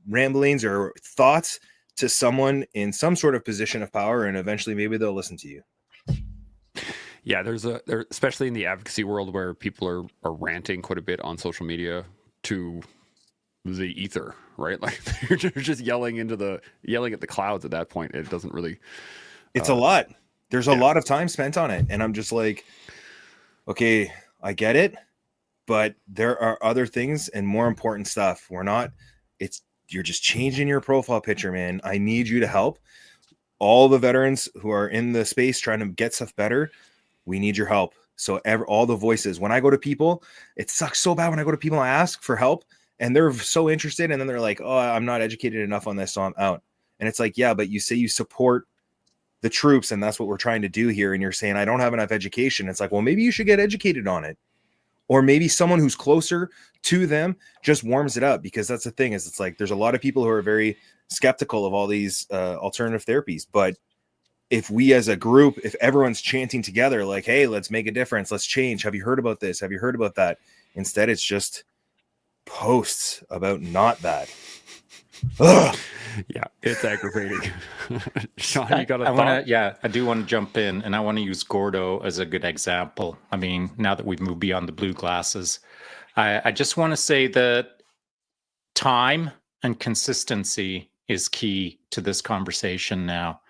ramblings or thoughts to someone in some sort of position of power, and eventually maybe they'll listen to you. Yeah, there, especially in the advocacy world where people are ranting quite a bit on social media to the ether, right? Like they're just yelling at the clouds at that point. It doesn't really. It's a lot. There's a lot of time spent on it, and I'm just like, okay, I get it, but there are other things and more important stuff. You're just changing your profile picture, man. I need you to help all the veterans who are in the space trying to get stuff better. We need your help. So all the voices, when I go to people, it sucks so bad when I go to people and I ask for help and they're so interested. And then they're like, oh, I'm not educated enough on this, so I'm out. And it's like, yeah, but you say you support the troops and that's what we're trying to do here. And you're saying, I don't have enough education. It's like, well, maybe you should get educated on it. Or maybe someone who's closer to them just warms it up, because that's the thing is it's like, there's a lot of people who are very skeptical of all these alternative therapies. But if we as a group, if everyone's chanting together, like, hey, let's make a difference, let's change. Have you heard about this? Have you heard about that? Instead, it's just posts about not that. Ugh. Yeah, it's aggravating. Sean, you got a thought? I do want to jump in, and I want to use Gordo as a good example. I mean, now that we've moved beyond the blue glasses, I just want to say that time and consistency is key to this conversation now.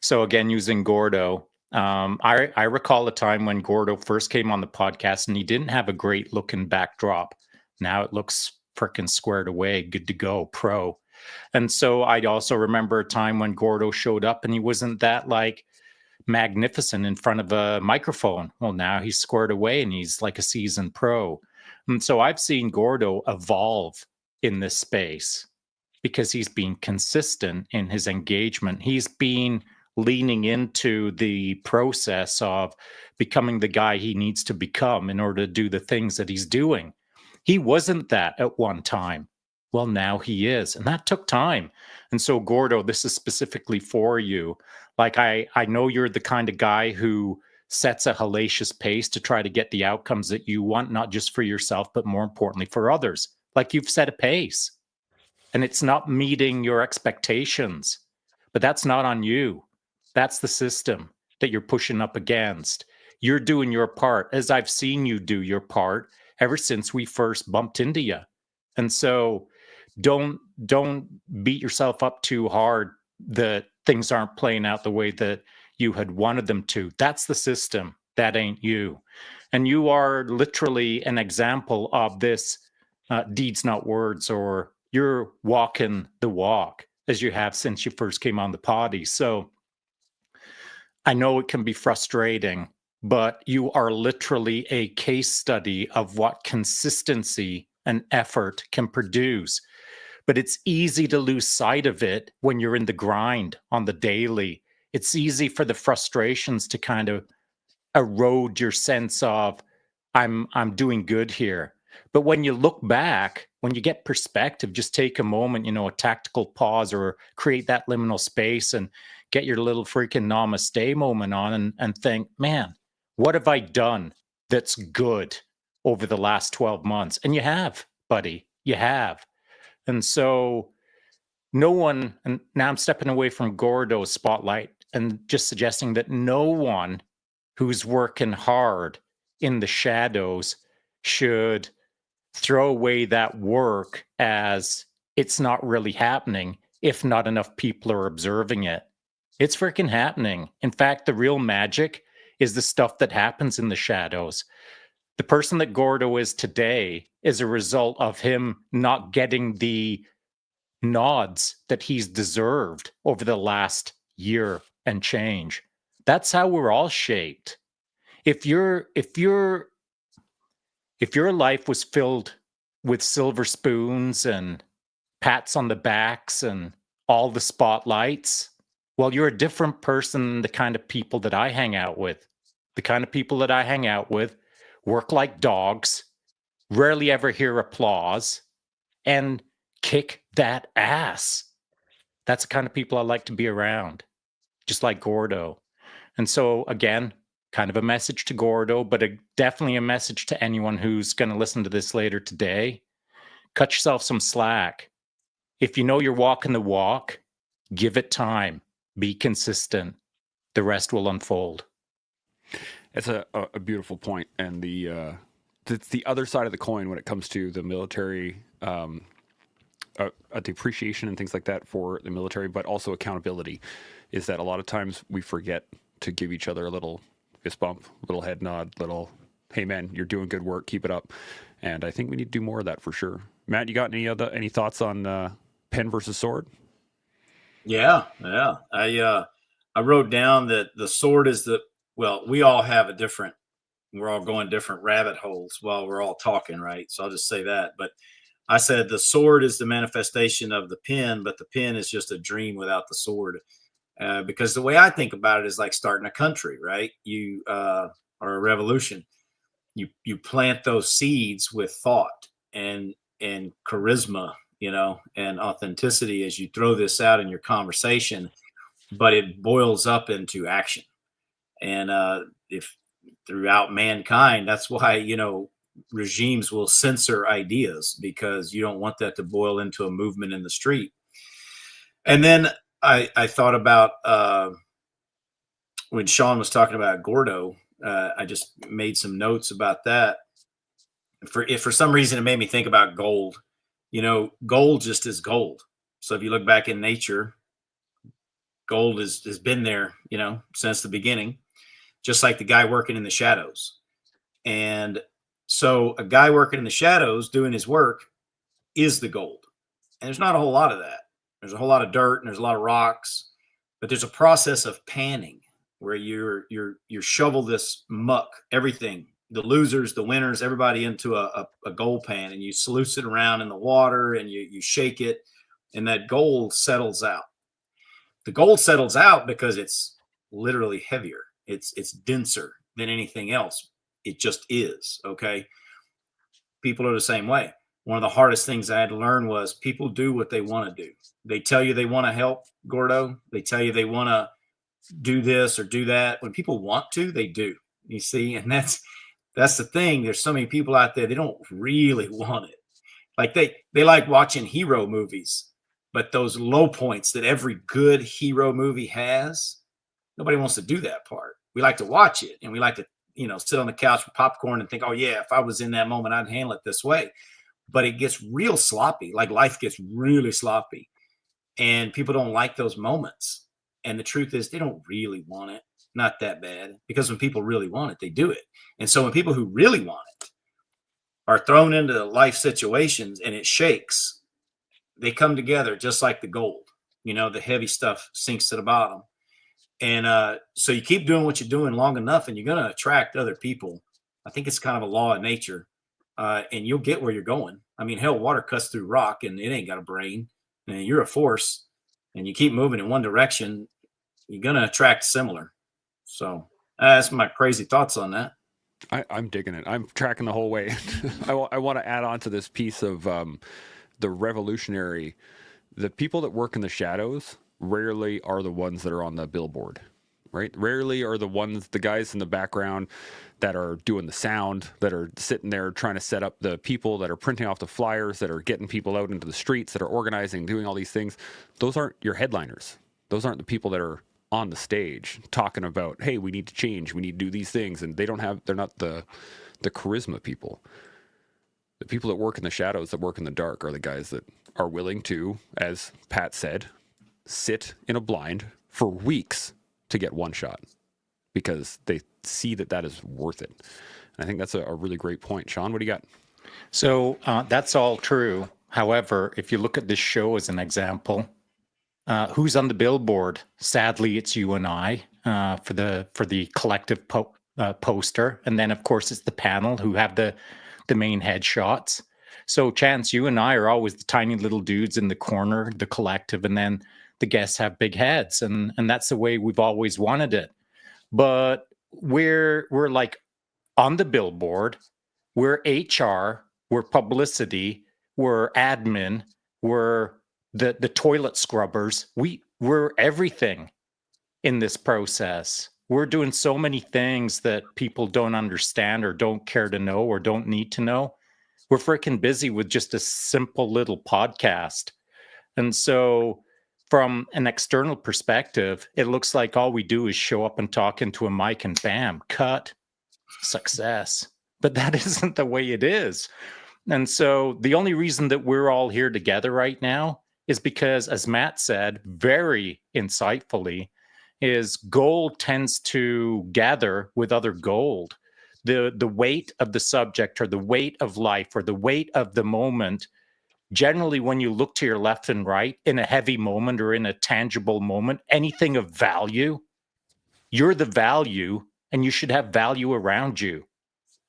So again, using Gordo, I recall a time when Gordo first came on the podcast and he didn't have a great looking backdrop. Now it looks freaking squared away, good to go, pro. And so I also remember a time when Gordo showed up and he wasn't that like magnificent in front of a microphone. Well, now he's squared away and he's like a seasoned pro. And so I've seen Gordo evolve in this space because he's been consistent in his engagement. He's been leaning into the process of becoming the guy he needs to become in order to do the things that he's doing. He wasn't that at one time. Well, now he is, and that took time. And so, Gordo, this is specifically for you. Like, I know you're the kind of guy who sets a hellacious pace to try to get the outcomes that you want, not just for yourself, but more importantly for others. Like, you've set a pace, and it's not meeting your expectations. but that's not on you. That's the system that you're pushing up against. You're doing your part, as I've seen you do your part ever since we first bumped into you. And so don't beat yourself up too hard that things aren't playing out the way that you had wanted them to. That's the system. That ain't you. And you are literally an example of this deeds, not words, or you're walking the walk as you have since you first came on the potty. So I know it can be frustrating, but you are literally a case study of what consistency and effort can produce. But it's easy to lose sight of it when you're in the grind on the daily. It's easy for the frustrations to kind of erode your sense of I'm doing good here. But when you look back, when you get perspective, just take a moment, a tactical pause, or create that liminal space and get your little freaking namaste moment on and think, man, what have I done that's good over the last 12 months? And you have, buddy, you have. And so no one, and now I'm stepping away from Gordo's spotlight and just suggesting that no one who's working hard in the shadows should throw away that work as it's not really happening if not enough people are observing it. It's freaking happening. In fact, the real magic is the stuff that happens in the shadows. The person that Gordo is today is a result of him not getting the nods that he's deserved over the last year and change. That's how we're all shaped. If your life was filled with silver spoons and pats on the backs and all the spotlights, well, you're a different person than the kind of people that I hang out with. The kind of people that I hang out with work like dogs, rarely ever hear applause, and kick that ass. That's the kind of people I like to be around, just like Gordo. And so, again, kind of a message to Gordo, but definitely a message to anyone who's going to listen to this later today. Cut yourself some slack. If you know you're walking the walk, give it time. Be consistent. The rest will unfold. It's a beautiful point, and it's the other side of the coin when it comes to the military, a depreciation and things like that for the military, but also accountability. Is that a lot of times we forget to give each other a little fist bump, little head nod, little, hey man, you're doing good work, keep it up. And I think we need to do more of that for sure. Matt, you got any thoughts on pen versus sword? Yeah. I wrote down that the sword is we all have we're all going different rabbit holes while we're all talking, right? So I'll just say that. But I said the sword is the manifestation of the pen, but the pen is just a dream without the sword. Because the way I think about it is like starting a country, right? Or a revolution. You plant those seeds with thought and charisma, and authenticity as you throw this out in your conversation, but it boils up into action. And if throughout mankind, that's why, regimes will censor ideas, because you don't want that to boil into a movement in the street. And then I thought about when Sean was talking about Gordo, I just made some notes about that. If for some reason it made me think about gold. Gold just is gold. So if you look back in nature, gold has been there, since the beginning, just like the guy working in the shadows. And so a guy working in the shadows doing his work is the gold. And there's not a whole lot of that. There's a whole lot of dirt and there's a lot of rocks, but there's a process of panning where you shovel this muck, everything, the losers, the winners, everybody into a gold pan, and you sluice it around in the water and you shake it, and that gold settles out. The gold settles out because it's literally heavier. It's denser than anything else. It just is. Okay. People are the same way. One of the hardest things I had to learn was people do what they want to do. They tell you they want to help, Gordo. They tell you they want to do this or do that. When people want to, they do. You see, and that's the thing. There's so many people out there, they don't really want it. Like they like watching hero movies, But those low points that every good hero movie has, nobody wants to do that part. We like to watch it, and we like to, sit on the couch with popcorn and think, oh yeah, if I was in that moment, I'd handle it this way. But it gets real sloppy. Like life gets really sloppy, and people don't like those moments. And the truth is, they don't really want it. Not that bad, because when people really want it, they do it. And so when people who really want it are thrown into life situations and it shakes, they come together just like the gold. The heavy stuff sinks to the bottom. And so you keep doing what you're doing long enough, and you're going to attract other people. I think it's kind of a law of nature, and you'll get where you're going. I mean, hell, water cuts through rock, and it ain't got a brain. And you're a force, and you keep moving in one direction, you're going to attract similar. So that's my crazy thoughts on that. I'm digging it. I'm tracking the whole way. I want to add on to this piece of the revolutionary. The people that work in the shadows rarely are the ones that are on the billboard, right? Rarely are the guys in the background that are doing the sound, that are sitting there trying to set up the people, that are printing off the flyers, that are getting people out into the streets, that are organizing, doing all these things. Those aren't your headliners. Those aren't the people that are on the stage talking about, hey, we need to change, we need to do these things. And they're not the charisma people. The people that work in the shadows, that work in the dark, are the guys that are willing to, as Pat said, sit in a blind for weeks to get one shot because they see that is worth it. And I think that's a really great point. Sean, what do you got? So that's all true. However, if you look at this show as an example, who's on the billboard? Sadly, it's you and I for the collective poster, and then of course it's the panel who have the main headshots. So, Chance, you and I are always the tiny little dudes in the corner, the collective, and then the guests have big heads, and that's the way we've always wanted it. But we're like on the billboard. We're HR. We're publicity. We're admin. We're the toilet scrubbers. We're everything in this process. We're doing so many things that people don't understand or don't care to know or don't need to know. We're freaking busy with just a simple little podcast. And so from an external perspective, it looks like all we do is show up and talk into a mic and bam, cut, success. But that isn't the way it is. And so the only reason that we're all here together right now is because, as Matt said, very insightfully, is gold tends to gather with other gold. The weight of the subject or the weight of life or the weight of the moment, generally when you look to your left and right in a heavy moment or in a tangible moment, anything of value, you're the value and you should have value around you.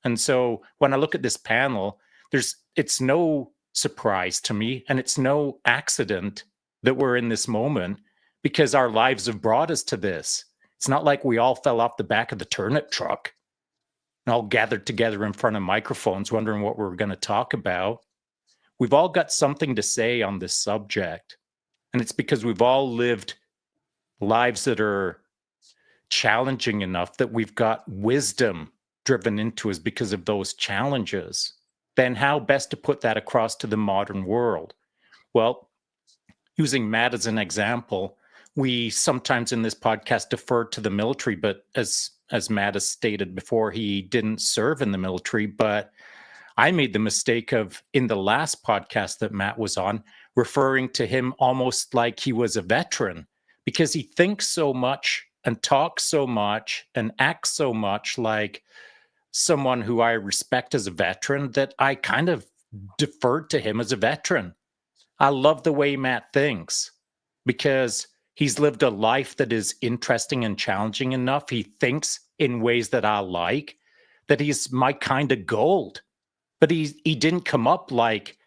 And so when I look at this panel, it's no surprise to me, and it's no accident that we're in this moment, because our lives have brought us to this. It's not like we all fell off the back of the turnip truck and all gathered together in front of microphones wondering what we were going to talk about. We've all got something to say on this subject, and it's because we've all lived lives that are challenging enough that we've got wisdom driven into us because of those challenges. Then how best to put that across to the modern world? Well, using Matt as an example, we sometimes in this podcast defer to the military, but as Matt has stated before, he didn't serve in the military. But I made the mistake of, in the last podcast that Matt was on, referring to him almost like he was a veteran, because he thinks so much and talks so much and acts so much like someone who I respect as a veteran that I kind of deferred to him as a veteran. I love the way Matt thinks because he's lived a life that is interesting and challenging enough. He thinks in ways that I like, that he's my kind of gold. But he didn't come up like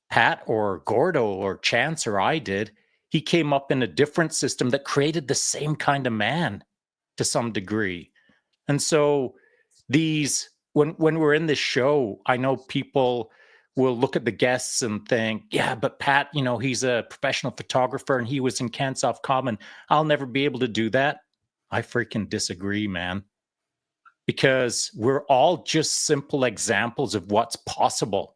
Pat or Gordo or Chance or I did. He came up in a different system that created the same kind of man to some degree. And so when we're in this show, I know people will look at the guests and think, yeah, but Pat, he's a professional photographer and he was in Kansoff Common. I'll never be able to do that. I freaking disagree, man. Because we're all just simple examples of what's possible.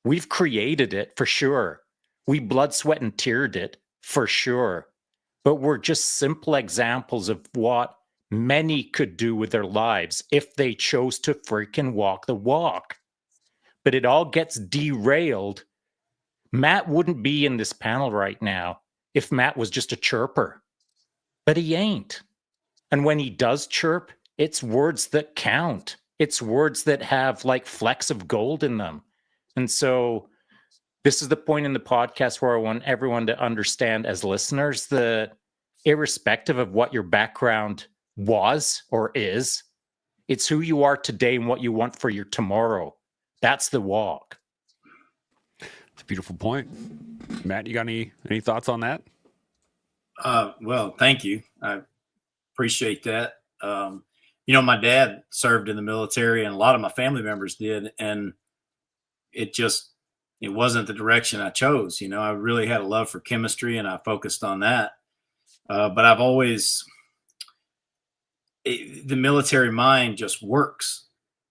We've created it for sure. We blood, sweat, and teared it for sure. But we're just simple examples of what many could do with their lives if they chose to freaking walk the walk. But it all gets derailed. Matt wouldn't be in this panel right now if Matt was just a chirper, but he ain't. And when he does chirp, it's words that count. It's words that have like flecks of gold in them. And so this is the point in the podcast where I want everyone to understand as listeners that irrespective of what your background was or is, it's who you are today and what you want for your tomorrow. That's the walk. It's a beautiful point. Matt, you got any thoughts on that? Well, thank you. I appreciate that. My dad served in the military and a lot of my family members did. And it wasn't the direction I chose. I really had a love for chemistry and I focused on that. But I've always, the military mind just works.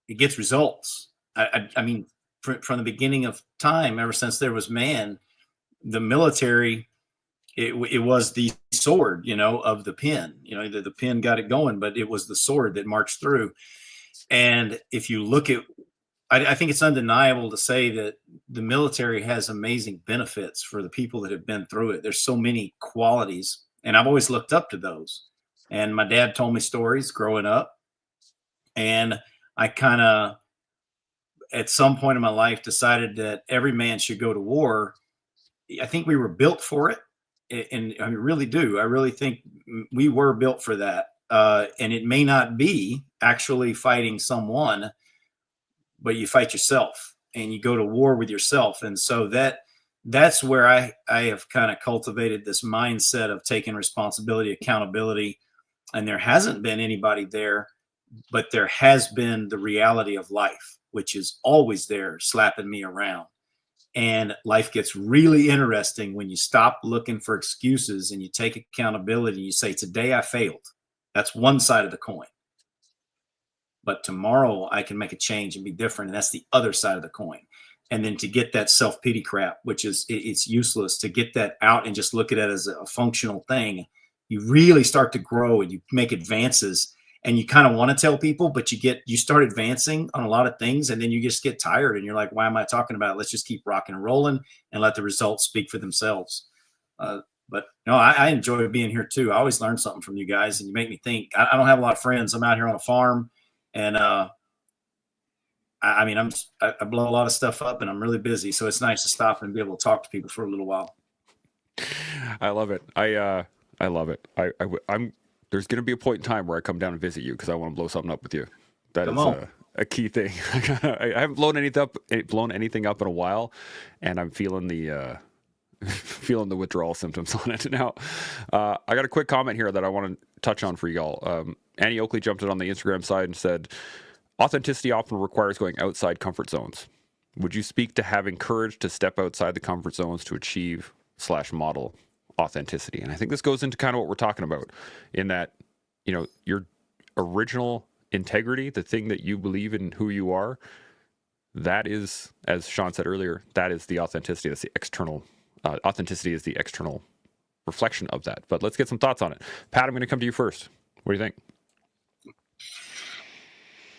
It gets results. I mean, from the beginning of time, ever since there was man, the military, it was the sword, of the pen. The pen got it going, but it was the sword that marched through. And if you look at, I think it's undeniable to say that the military has amazing benefits for the people that have been through it. There's so many qualities, and I've always looked up to those. And my dad told me stories growing up, and I kind of, at some point in my life, decided that every man should go to war. I think we were built for it, and I really do. I really think we were built for that. And it may not be actually fighting someone, but you fight yourself and you go to war with yourself. And so that's where I have kind of cultivated this mindset of taking responsibility, accountability. And there hasn't been anybody there, but there has been the reality of life, which is always there slapping me around. And life gets really interesting when you stop looking for excuses and you take accountability and you say, today I failed. That's one side of the coin. But tomorrow I can make a change and be different. And that's the other side of the coin. And then to get that self-pity crap, which is, it's useless, to get that out and just look at it as a functional thing, you really start to grow and you make advances. And you kind of want to tell people, but you start advancing on a lot of things, and then you just get tired and you're like, why am I talking about it? Let's just keep rocking and rolling and let the results speak for themselves. But no, I enjoy being here too. I always learn something from you guys, and you make me think. I don't have a lot of friends. I'm out here on a farm, and I blow a lot of stuff up, and I'm really busy. So it's nice to stop and be able to talk to people for a little while. I love it. I love it. I'm. There's going to be a point in time where I come down and visit you because I want to blow something up with you. That is a key thing. I haven't blown anything up in a while, and I'm feeling the withdrawal symptoms on it now. I got a quick comment here that I want to touch on for y'all. Annie Oakley jumped it on the Instagram side and said, authenticity often requires going outside comfort zones. Would you speak to having courage to step outside the comfort zones to achieve / model authenticity? And I think this goes into kind of what we're talking about, in that, your original integrity, the thing that you believe in, who you are, that is, as Sean said earlier, that is the authenticity. That's the external authenticity is the external reflection of that. But let's get some thoughts on it. Pat, I'm going to come to you first. What do you think?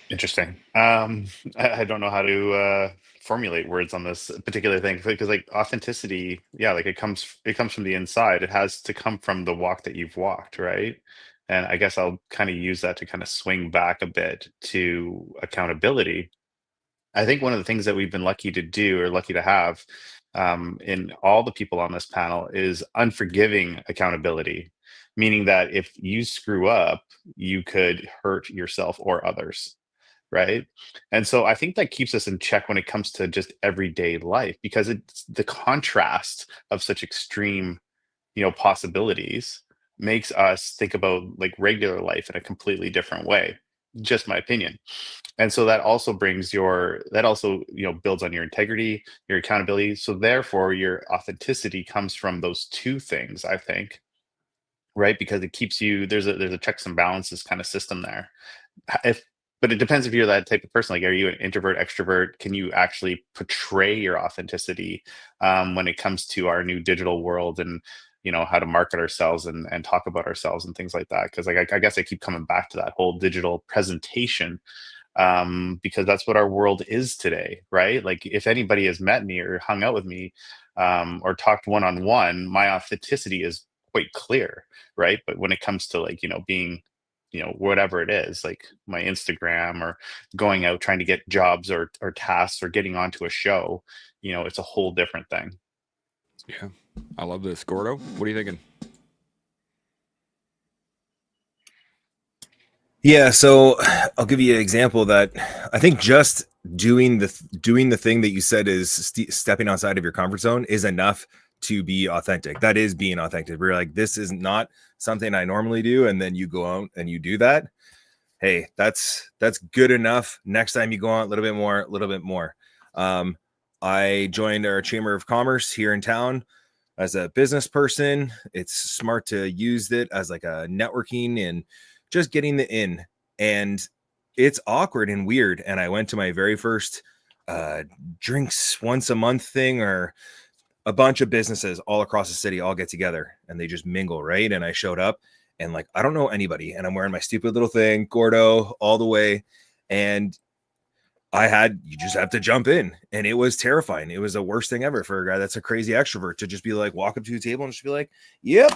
Interesting. I don't know how to formulate words on this particular thing, because like authenticity, it comes from the inside. It has to come from the walk that you've walked, right? And I guess I'll kind of use that to kind of swing back a bit to accountability. I think one of the things that we've been lucky to have in all the people on this panel is unforgiving accountability, meaning that if you screw up, you could hurt yourself or others. Right. And so I think that keeps us in check when it comes to just everyday life, because it's the contrast of such extreme, possibilities makes us think about like regular life in a completely different way. Just my opinion. And so that also builds on your integrity, your accountability. So therefore your authenticity comes from those two things, I think. Right. Because it keeps you, there's a checks and balances kind of system there. If But it depends if you're that type of person. Like, are you an introvert, extrovert? Can you actually portray your authenticity when it comes to our new digital world, and how to market ourselves and talk about ourselves and things like that? Because like I guess I keep coming back to that whole digital presentation, because that's what our world is today, right? Like, if anybody has met me or hung out with me, or talked one-on-one, my authenticity is quite clear, right? But when it comes to, like, being, whatever it is, like my Instagram, or going out trying to get jobs or tasks, or getting onto a show, it's a whole different thing. Yeah, I love this. Gordo, what are you thinking? Yeah, so I'll give you an example that I think just doing the thing that you said is stepping outside of your comfort zone is enough to be authentic. That is being authentic. We're like, this is not something I normally do, and then you go out and you do that. Hey, that's good enough. Next time you go out, a little bit more. I joined our Chamber of Commerce here in town as a business person. It's smart to use it as like a networking and just getting the in, and it's awkward and weird. And I went to my very first drinks once a month thing, or a bunch of businesses all across the city all get together and they just mingle, right? And I showed up and like, I don't know anybody, and I'm wearing my stupid little thing, Gordo, all the way. And you just have to jump in, and it was terrifying. It was the worst thing ever for a guy that's a crazy extrovert to just be like, walk up to a table and just be like, yep,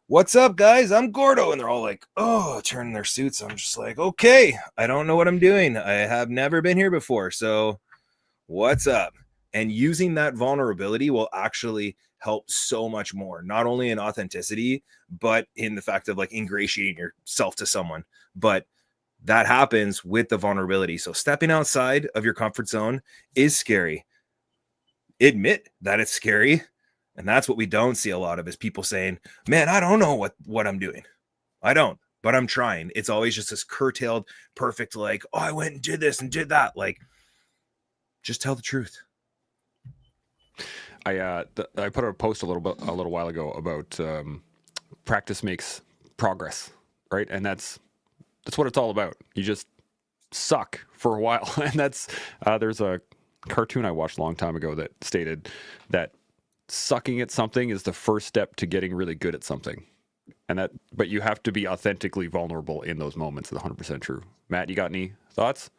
what's up, guys? I'm Gordo. And they're all like, oh, turning their suits. I'm just like, okay, I don't know what I'm doing. I have never been here before. So what's up? And using that vulnerability will actually help so much more, not only in authenticity, but in the fact of like ingratiating yourself to someone. But that happens with the vulnerability. So stepping outside of your comfort zone is scary. Admit that it's scary. And that's what we don't see a lot of, is people saying, man, I don't know what I'm doing. I don't, but I'm trying. It's always just this curtailed, perfect, like, oh, I went and did this and did that. Like, just tell the truth. I put out a post a little while ago about practice makes progress, right? And that's what it's all about. You just suck for a while. And that's there's a cartoon I watched a long time ago that stated that sucking at something is the first step to getting really good at something. But you have to be authentically vulnerable in those moments. It's 100% true. Matt, you got any thoughts?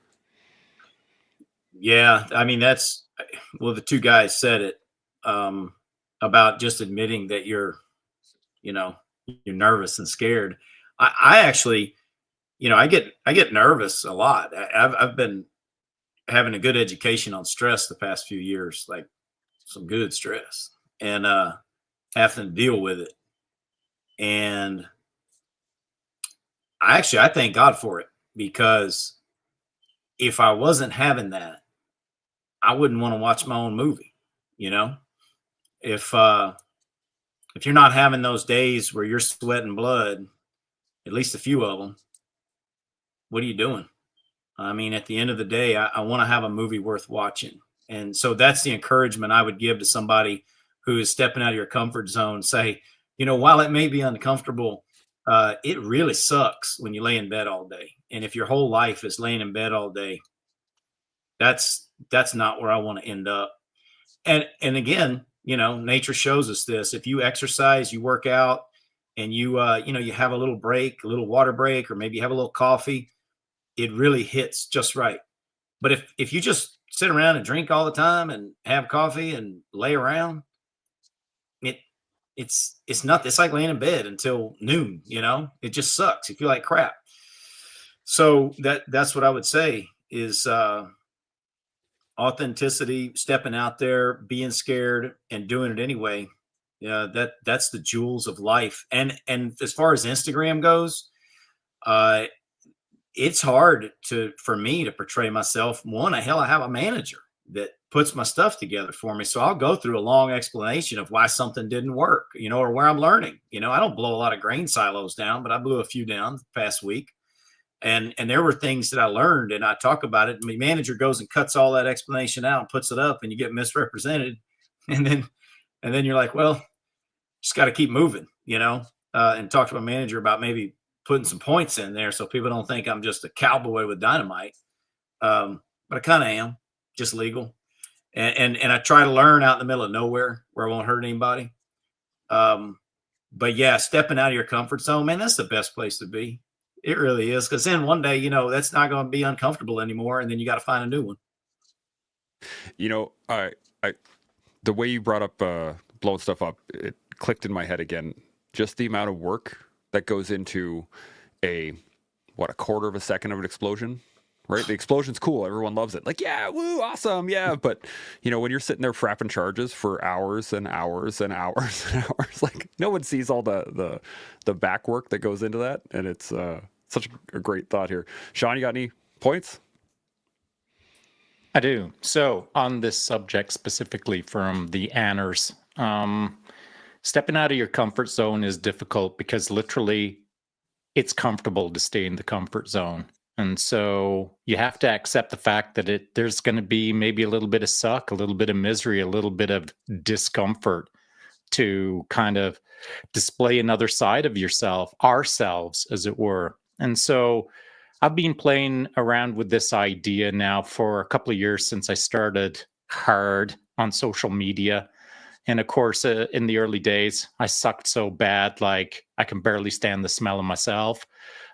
Yeah, I mean, the two guys said it, about just admitting that you're nervous and scared. I actually, I get nervous a lot. I've been having a good education on stress the past few years, like some good stress, and having to deal with it. And I thank God for it, because if I wasn't having that, I wouldn't want to watch my own movie. If you're not having those days where you're sweating blood, at least a few of them, what are you doing? I mean, at the end of the day, I want to have a movie worth watching. And so that's the encouragement I would give to somebody who is stepping out of your comfort zone. Say, while it may be uncomfortable, it really sucks when you lay in bed all day. And if your whole life is laying in bed all day, that's not where I want to end up. And again, nature shows us this. If you exercise, you work out, and you have a little break, a little water break, or maybe you have a little coffee, it really hits just right. But if you just sit around and drink all the time and have coffee and lay around, it's nothing. It's like laying in bed until noon. It just sucks. You feel like crap. So that's what I would say is authenticity, stepping out there, being scared, and doing it anyway. Yeah, that's the jewels of life. And as far as Instagram goes, it's hard for me to portray myself. I have a manager that puts my stuff together for me. So I'll go through a long explanation of why something didn't work, or where I'm learning. I don't blow a lot of grain silos down, but I blew a few down the past week. And there were things that I learned, and I talk about it. My manager goes and cuts all that explanation out and puts it up, and you get misrepresented. And then you're like, well, just got to keep moving, and talk to my manager about maybe putting some points in there so people don't think I'm just a cowboy with dynamite. But I kind of am, just legal. And I try to learn out in the middle of nowhere where I won't hurt anybody. But yeah, stepping out of your comfort zone, man, that's the best place to be. It really is. Because then one day, that's not going to be uncomfortable anymore. And then you got to find a new one. I the way you brought up blowing stuff up, it clicked in my head again. Just the amount of work that goes into a quarter of a second of an explosion, right? The explosion's cool. Everyone loves it. Like, yeah, woo, awesome. Yeah. But when you're sitting there frapping charges for hours and hours and hours and hours, like no one sees all the back work that goes into that. And it's such a great thought here. Sean, you got any points? I do. So on this subject specifically from the Anners, stepping out of your comfort zone is difficult because literally it's comfortable to stay in the comfort zone. And so you have to accept the fact that there's going to be maybe a little bit of suck, a little bit of misery, a little bit of discomfort to kind of display another side of yourself, ourselves, as it were. And so I've been playing around with this idea now for a couple of years since I started hard on social media. And of course, in the early days, I sucked so bad, like I can barely stand the smell of myself.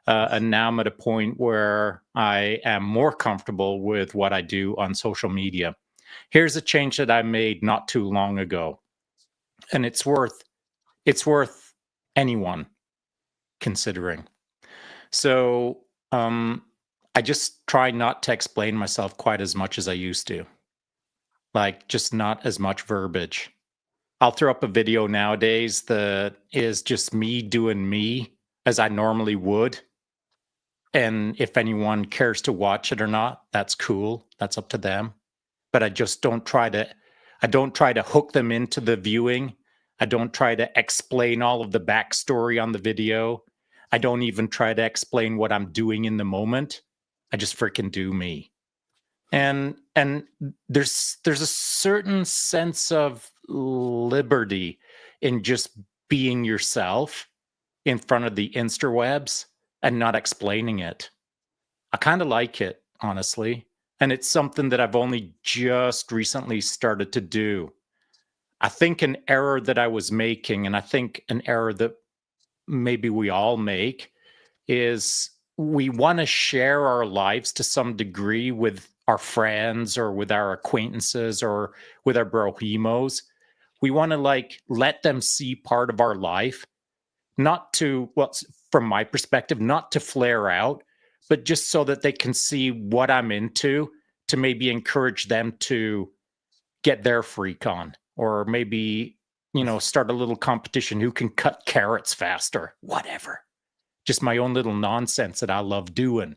And now I'm at a point where I am more comfortable with what I do on social media. Here's a change that I made not too long ago. And it's worth anyone considering. So I just try not to explain myself quite as much as I used to. Like just not as much verbiage. I'll throw up a video nowadays that is just me doing me as I normally would. And if anyone cares to watch it or not, that's cool. That's up to them. But I just don't try to hook them into the viewing. I don't try to explain all of the backstory on the video. I don't even try to explain what I'm doing in the moment. I just freaking do me. And there's a certain sense of liberty in just being yourself in front of the interwebs and not explaining it. I kind of like it, honestly. And it's something that I've only just recently started to do. I think an error that I was making, and I think an error that maybe we all make, is we want to share our lives to some degree with our friends or with our acquaintances or with our brohemos. We want to let them see part of our life, not to, from my perspective, not to flare out, but just so that they can see what I'm into, to maybe encourage them to get their freak on, or maybe, start a little competition who can cut carrots faster, whatever. Just my own little nonsense that I love doing.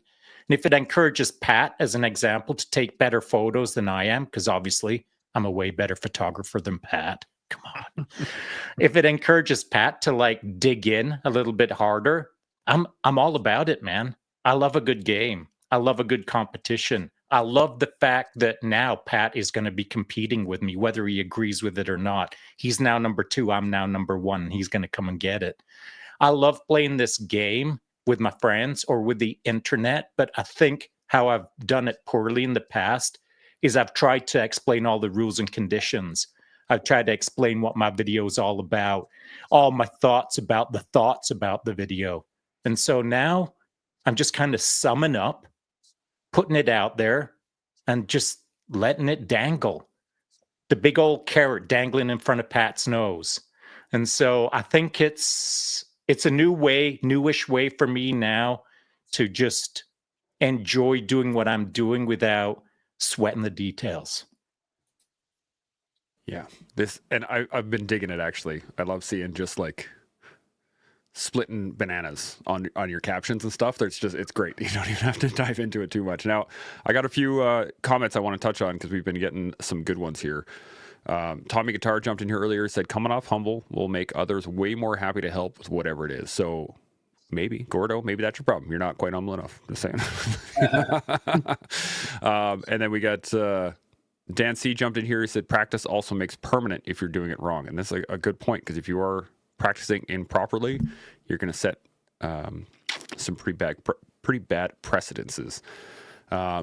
And if it encourages Pat, as an example, to take better photos than I am, because obviously I'm a way better photographer than Pat. Come on. If it encourages Pat to dig in a little bit harder, I'm all about it, man. I love a good game. I love a good competition. I love the fact that now Pat is going to be competing with me, whether he agrees with it or not. He's now number 2. I'm now number 1. And he's going to come and get it. I love playing this game with my friends or with the internet, but I think how I've done it poorly in the past is I've tried to explain all the rules and conditions. I've tried to explain what my video is all about, all my thoughts about the video. And so now I'm just kind of summing up, putting it out there, and just letting it dangle. The big old carrot dangling in front of Pat's nose. And so I think it's a newish way for me now to just enjoy doing what I'm doing without sweating the details. Yeah, I've been digging it, actually. I love seeing just splitting bananas on your captions and stuff. It's great. You don't even have to dive into it too much. Now, I got a few comments I want to touch on because we've been getting some good ones here. Tommy Guitar jumped in here earlier, said, coming off humble will make others way more happy to help with whatever it is. So maybe, Gordo, maybe that's your problem. You're not quite humble enough. Just saying. And then we got Dan C jumped in here. He said, practice also makes permanent if you're doing it wrong. And that's a good point, because if you are practicing improperly, you're going to set some pretty bad precedences.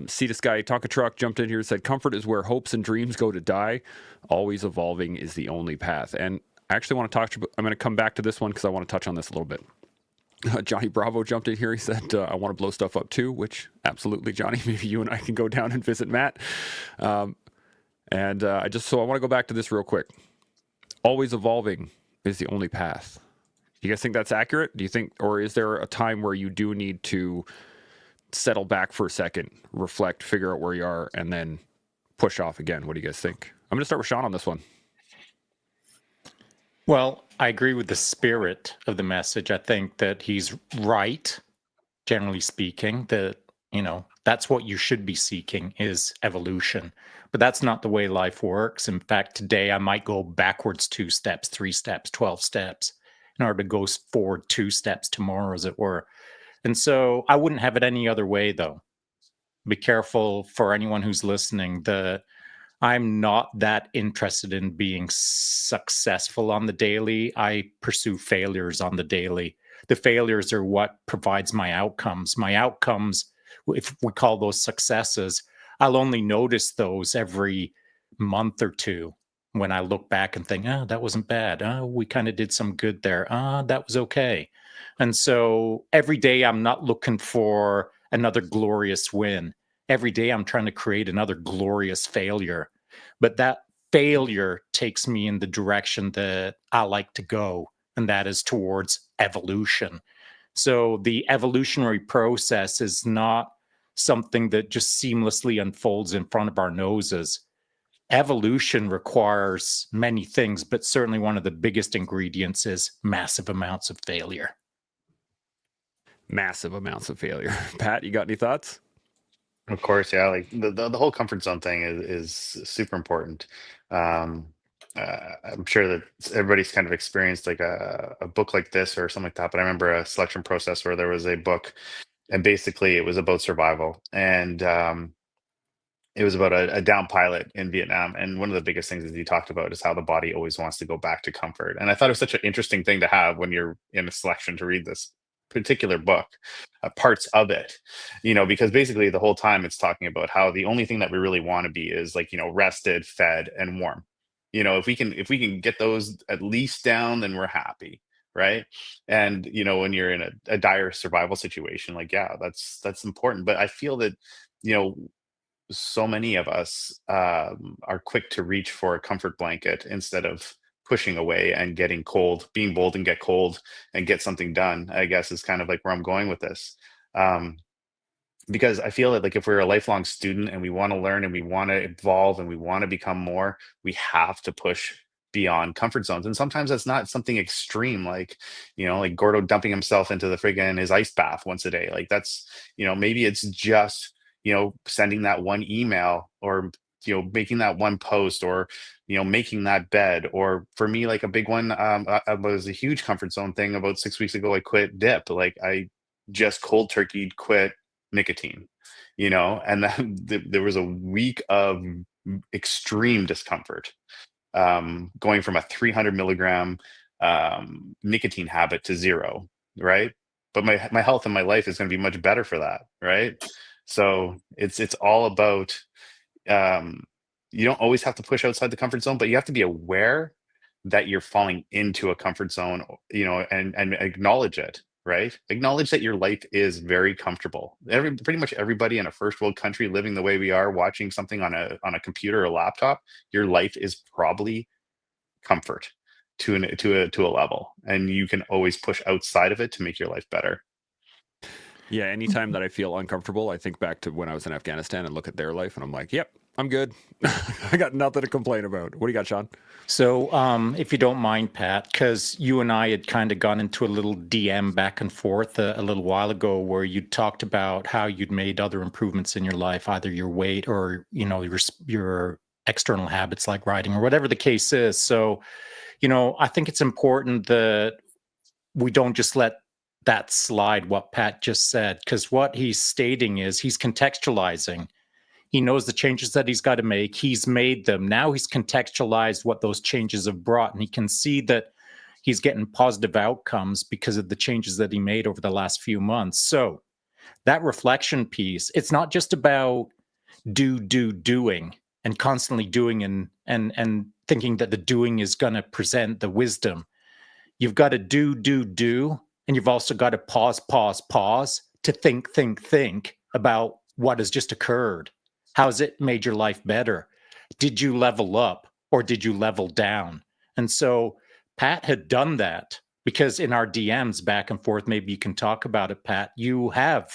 See this guy, Talk a Truck, jumped in here and said, comfort is where hopes and dreams go to die. Always evolving is the only path. And I actually want to talk to you, I'm going to come back to this one because I want to touch on this a little bit. Johnny Bravo jumped in here. He said, I want to blow stuff up too, which absolutely, Johnny, maybe you and I can go down and visit Matt. I want to go back to this real quick. Always evolving is the only path. Do you guys think that's accurate? Do you think, or is there a time where you do need to settle back for a second, reflect, figure out where you are, and then push off again? What do you guys think? I'm going to start with Sean on this one. Well, I agree with the spirit of the message. I think that he's right, generally speaking, that, that's what you should be seeking is evolution. But that's not the way life works. In fact, today I might go backwards 2 steps, 3 steps, 12 steps in order to go forward 2 steps tomorrow, as it were. And so I wouldn't have it any other way, though. Be careful for anyone who's listening that I'm not that interested in being successful on the daily. I pursue failures on the daily. The failures are what provides my outcomes. My outcomes, if we call those successes, I'll only notice those every month or two when I look back and think, that wasn't bad. We kind of did some good there. That was okay. And so every day I'm not looking for another glorious win. Every day I'm trying to create another glorious failure. But that failure takes me in the direction that I like to go, and that is towards evolution. So the evolutionary process is not something that just seamlessly unfolds in front of our noses. Evolution requires many things, but certainly one of the biggest ingredients is massive amounts of failure. Massive amounts of failure. Pat, you got any thoughts? Of course, yeah. Like the whole comfort zone thing is super important. I'm sure that everybody's kind of experienced like a book like this or something like that. But I remember a selection process where there was a book, and basically it was about survival, and it was about a down pilot in Vietnam. And one of the biggest things that he talked about is how the body always wants to go back to comfort. And I thought it was such an interesting thing to have when you're in a selection to read this particular book, parts of it, because basically the whole time it's talking about how the only thing that we really want to be is like, rested, fed, and warm. If we can get those at least down, then we're happy, right? And when you're in a dire survival situation, like, yeah, that's important. But I feel that so many of us are quick to reach for a comfort blanket instead of pushing away and getting cold. Being bold and get cold and get something done, I guess, is kind of like where I'm going with this. Because I feel that like if we're a lifelong student and we want to learn and we want to evolve and we want to become more, we have to push beyond comfort zones. And sometimes that's not something extreme, like, like Gordo dumping himself into the friggin' his ice bath once a day. Like that's, maybe it's just, sending that one email, or making that one post, or making that bed. Or for me, like a big one was a huge comfort zone thing. About 6 weeks ago, I quit dip. Like I just cold turkeyed quit nicotine, and then there was a week of extreme discomfort, going from a 300 milligram nicotine habit to 0, right? But my health and my life is going to be much better for that, right? So it's all about, you don't always have to push outside the comfort zone, but you have to be aware that you're falling into a comfort zone, and acknowledge it, right? Acknowledge that your life is very comfortable. Pretty much everybody in a first world country living the way we are, watching something on a computer or laptop, your life is probably comfort to a level, and you can always push outside of it to make your life better. Yeah, anytime that I feel uncomfortable, I think back to when I was in Afghanistan and look at their life, and I'm like, yep, I'm good. I got nothing to complain about. What do you got, Sean? So if you don't mind, Pat, because you and I had kind of gone into a little DM back and forth a little while ago where you talked about how you'd made other improvements in your life, either your weight or, your external habits like riding or whatever the case is. So, I think it's important that we don't just let that slide, what Pat just said, because what he's stating is he's contextualizing. He knows the changes that he's got to make. He's made them. Now he's contextualized what those changes have brought. And he can see that, he's getting positive outcomes because of the changes that he made over the last few months. So that reflection piece, it's not just about doing and constantly doing and thinking that the doing is going to present the wisdom. You've got to do, and you've also got to pause to think about what has just occurred. How has it made your life better? Did you level up or did you level down? And so Pat had done that, because in our DMs back and forth, maybe you can talk about it, Pat, you have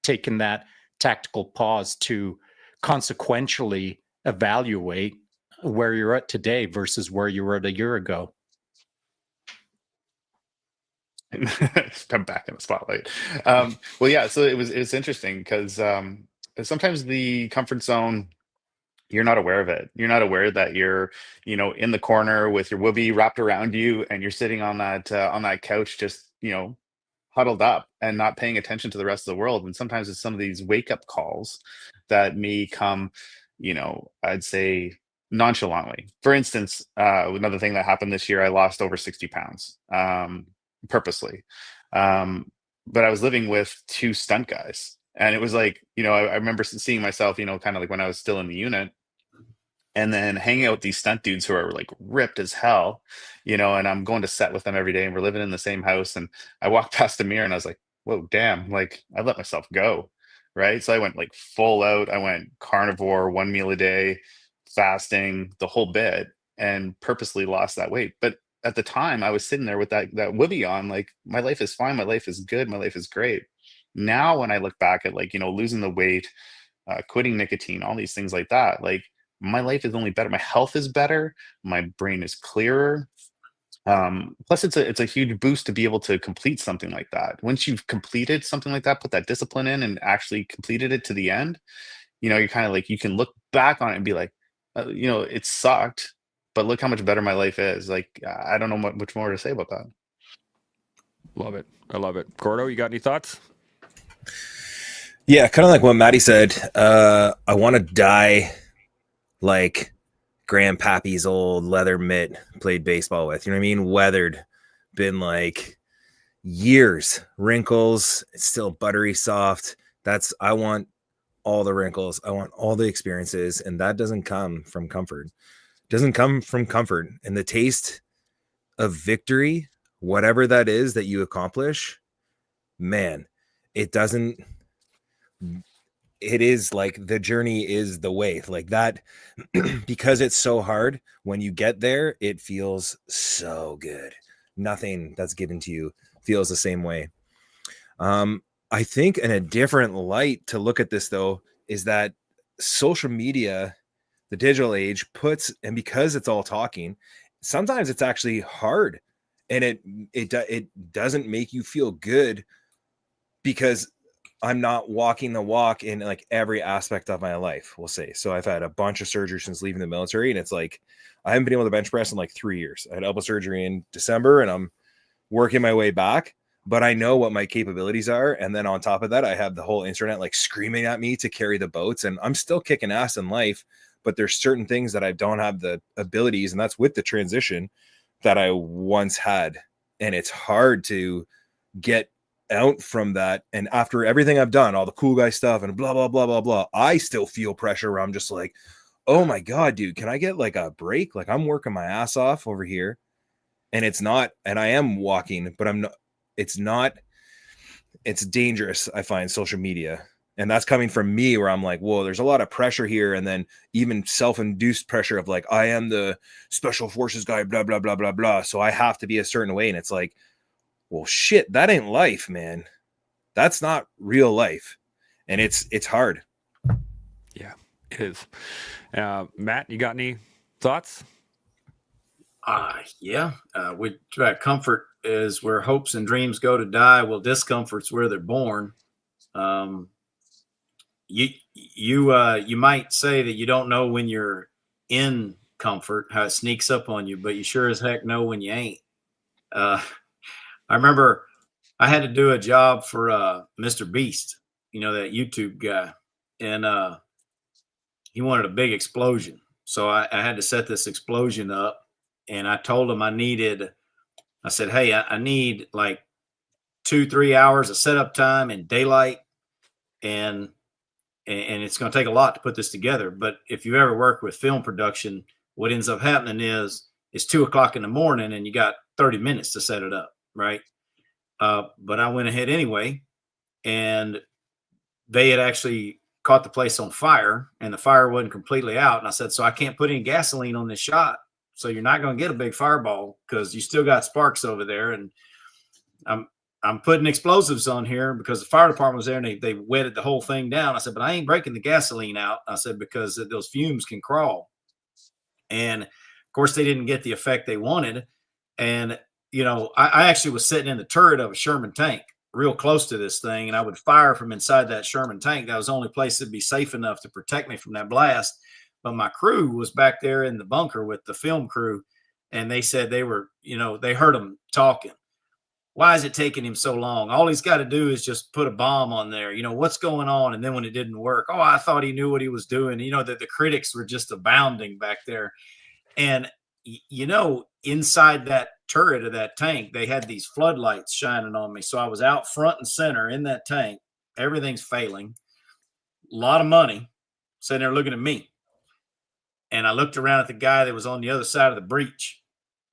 taken that tactical pause to consequentially evaluate where you're at today versus where you were at a year ago. I'm back in the spotlight. Well, yeah, so it's interesting because sometimes the comfort zone, you're not aware of it. You're not aware that you're, in the corner with your whoopee wrapped around you, and you're sitting on that couch, just huddled up and not paying attention to the rest of the world. And sometimes it's some of these wake up calls that may come, I'd say nonchalantly. For instance, another thing that happened this year, I lost over 60 pounds. Purposely. But I was living with two stunt guys, and it was like, I remember seeing myself, kind of like when I was still in the unit, and then hanging out with these stunt dudes who are like ripped as hell, and I'm going to set with them every day, and we're living in the same house. And I walked past the mirror and I was like, whoa, damn, like I let myself go. Right. So I went like full out. I went carnivore, 1 meal a day, fasting, the whole bit, and purposely lost that weight. But at the time I was sitting there with that whoopee on, like, my life is fine, my life is good, my life is great. Now when I look back at, like, losing the weight, quitting nicotine, all these things like that, like, my life is only better, my health is better, my brain is clearer. Plus it's a huge boost to be able to complete something like that. Once you've completed something like that, put that discipline in and actually completed it to the end, you're kind of like, you can look back on it and be like, it sucked, but look how much better my life is. Like, I don't know much more to say about that. Love it. I love it. Gordo, you got any thoughts? Yeah, kind of like what Maddie said. I want to die like Grandpappy's old leather mitt played baseball with. You know what I mean? Weathered, been like years, wrinkles, it's still buttery soft. I want all the wrinkles. I want all the experiences, and that doesn't come from comfort. Doesn't come from comfort. And the taste of victory, whatever that is that you accomplish, man, it is like the journey is the way, like that. Because it's so hard, when you get there, it feels so good. Nothing that's given to you feels the same way. I think in a different light to look at this, though, is that social media, the digital age, and because it's all talking, sometimes it's actually hard, and it doesn't make you feel good, because I'm not walking the walk in like every aspect of my life, we'll say. So I've had a bunch of surgery since leaving the military, and it's like I haven't been able to bench press in like 3 years. I had elbow surgery in December, and I'm working my way back, but I know what my capabilities are. And then on top of that, I have the whole internet like screaming at me to carry the boats, and I'm still kicking ass in life, but there's certain things that I don't have the abilities, and that's with the transition, that I once had. And it's hard to get out from that. And after everything I've done, all the cool guy stuff and blah, blah, blah, blah, blah, I still feel pressure where I'm just like, oh my God, dude, can I get like a break? Like, I'm working my ass off over here, and it's not, and I am walking, but I'm not, it's dangerous. I find social media, and that's coming from me, where I'm like, whoa, there's a lot of pressure here. And then even self-induced pressure of like, I am the special forces guy, blah, blah, blah, blah, blah. So I have to be a certain way. And it's like, well, shit, that ain't life, man. That's not real life. And it's hard. Yeah, it is. Matt, you got any thoughts? Yeah. With comfort is where hopes and dreams go to die. Well, discomfort's where they're born. You might say that you don't know when you're in comfort, how it sneaks up on you, but you sure as heck know when you ain't. I remember I had to do a job for Mr. Beast, that YouTube guy, and he wanted a big explosion. So I had to set this explosion up, and I told him I needed I said, hey, I need like 2-3 hours of setup time and daylight, and it's going to take a lot to put this together. But if you ever work with film production, what ends up happening is it's 2 o'clock in the morning and you got 30 minutes to set it up, right? But I went ahead anyway, and they had actually caught the place on fire, and the fire wasn't completely out. And I said, so I can't put any gasoline on this shot, so you're not going to get a big fireball because you still got sparks over there. And I'm putting explosives on here because the fire department was there and they wetted the whole thing down. I said, but I ain't breaking the gasoline out. I said, because those fumes can crawl. And of course, they didn't get the effect they wanted. And, you know, I actually was sitting in the turret of a Sherman tank real close to this thing, and I would fire from inside that Sherman tank. That was the only place that'd be safe enough to protect me from that blast. But my crew was back there in the bunker with the film crew, and they said they were, you know, they heard them talking. Why is it taking him so long? All he's got to do is just put a bomb on there. You know, what's going on? And then when it didn't work, oh, I thought he knew what he was doing. You know, that the critics were just abounding back there. And, you know, inside that turret of that tank, they had these floodlights shining on me. So I was out front and center in that tank. Everything's failing. A lot of money sitting there looking at me. And I looked around at the guy that was on the other side of the breach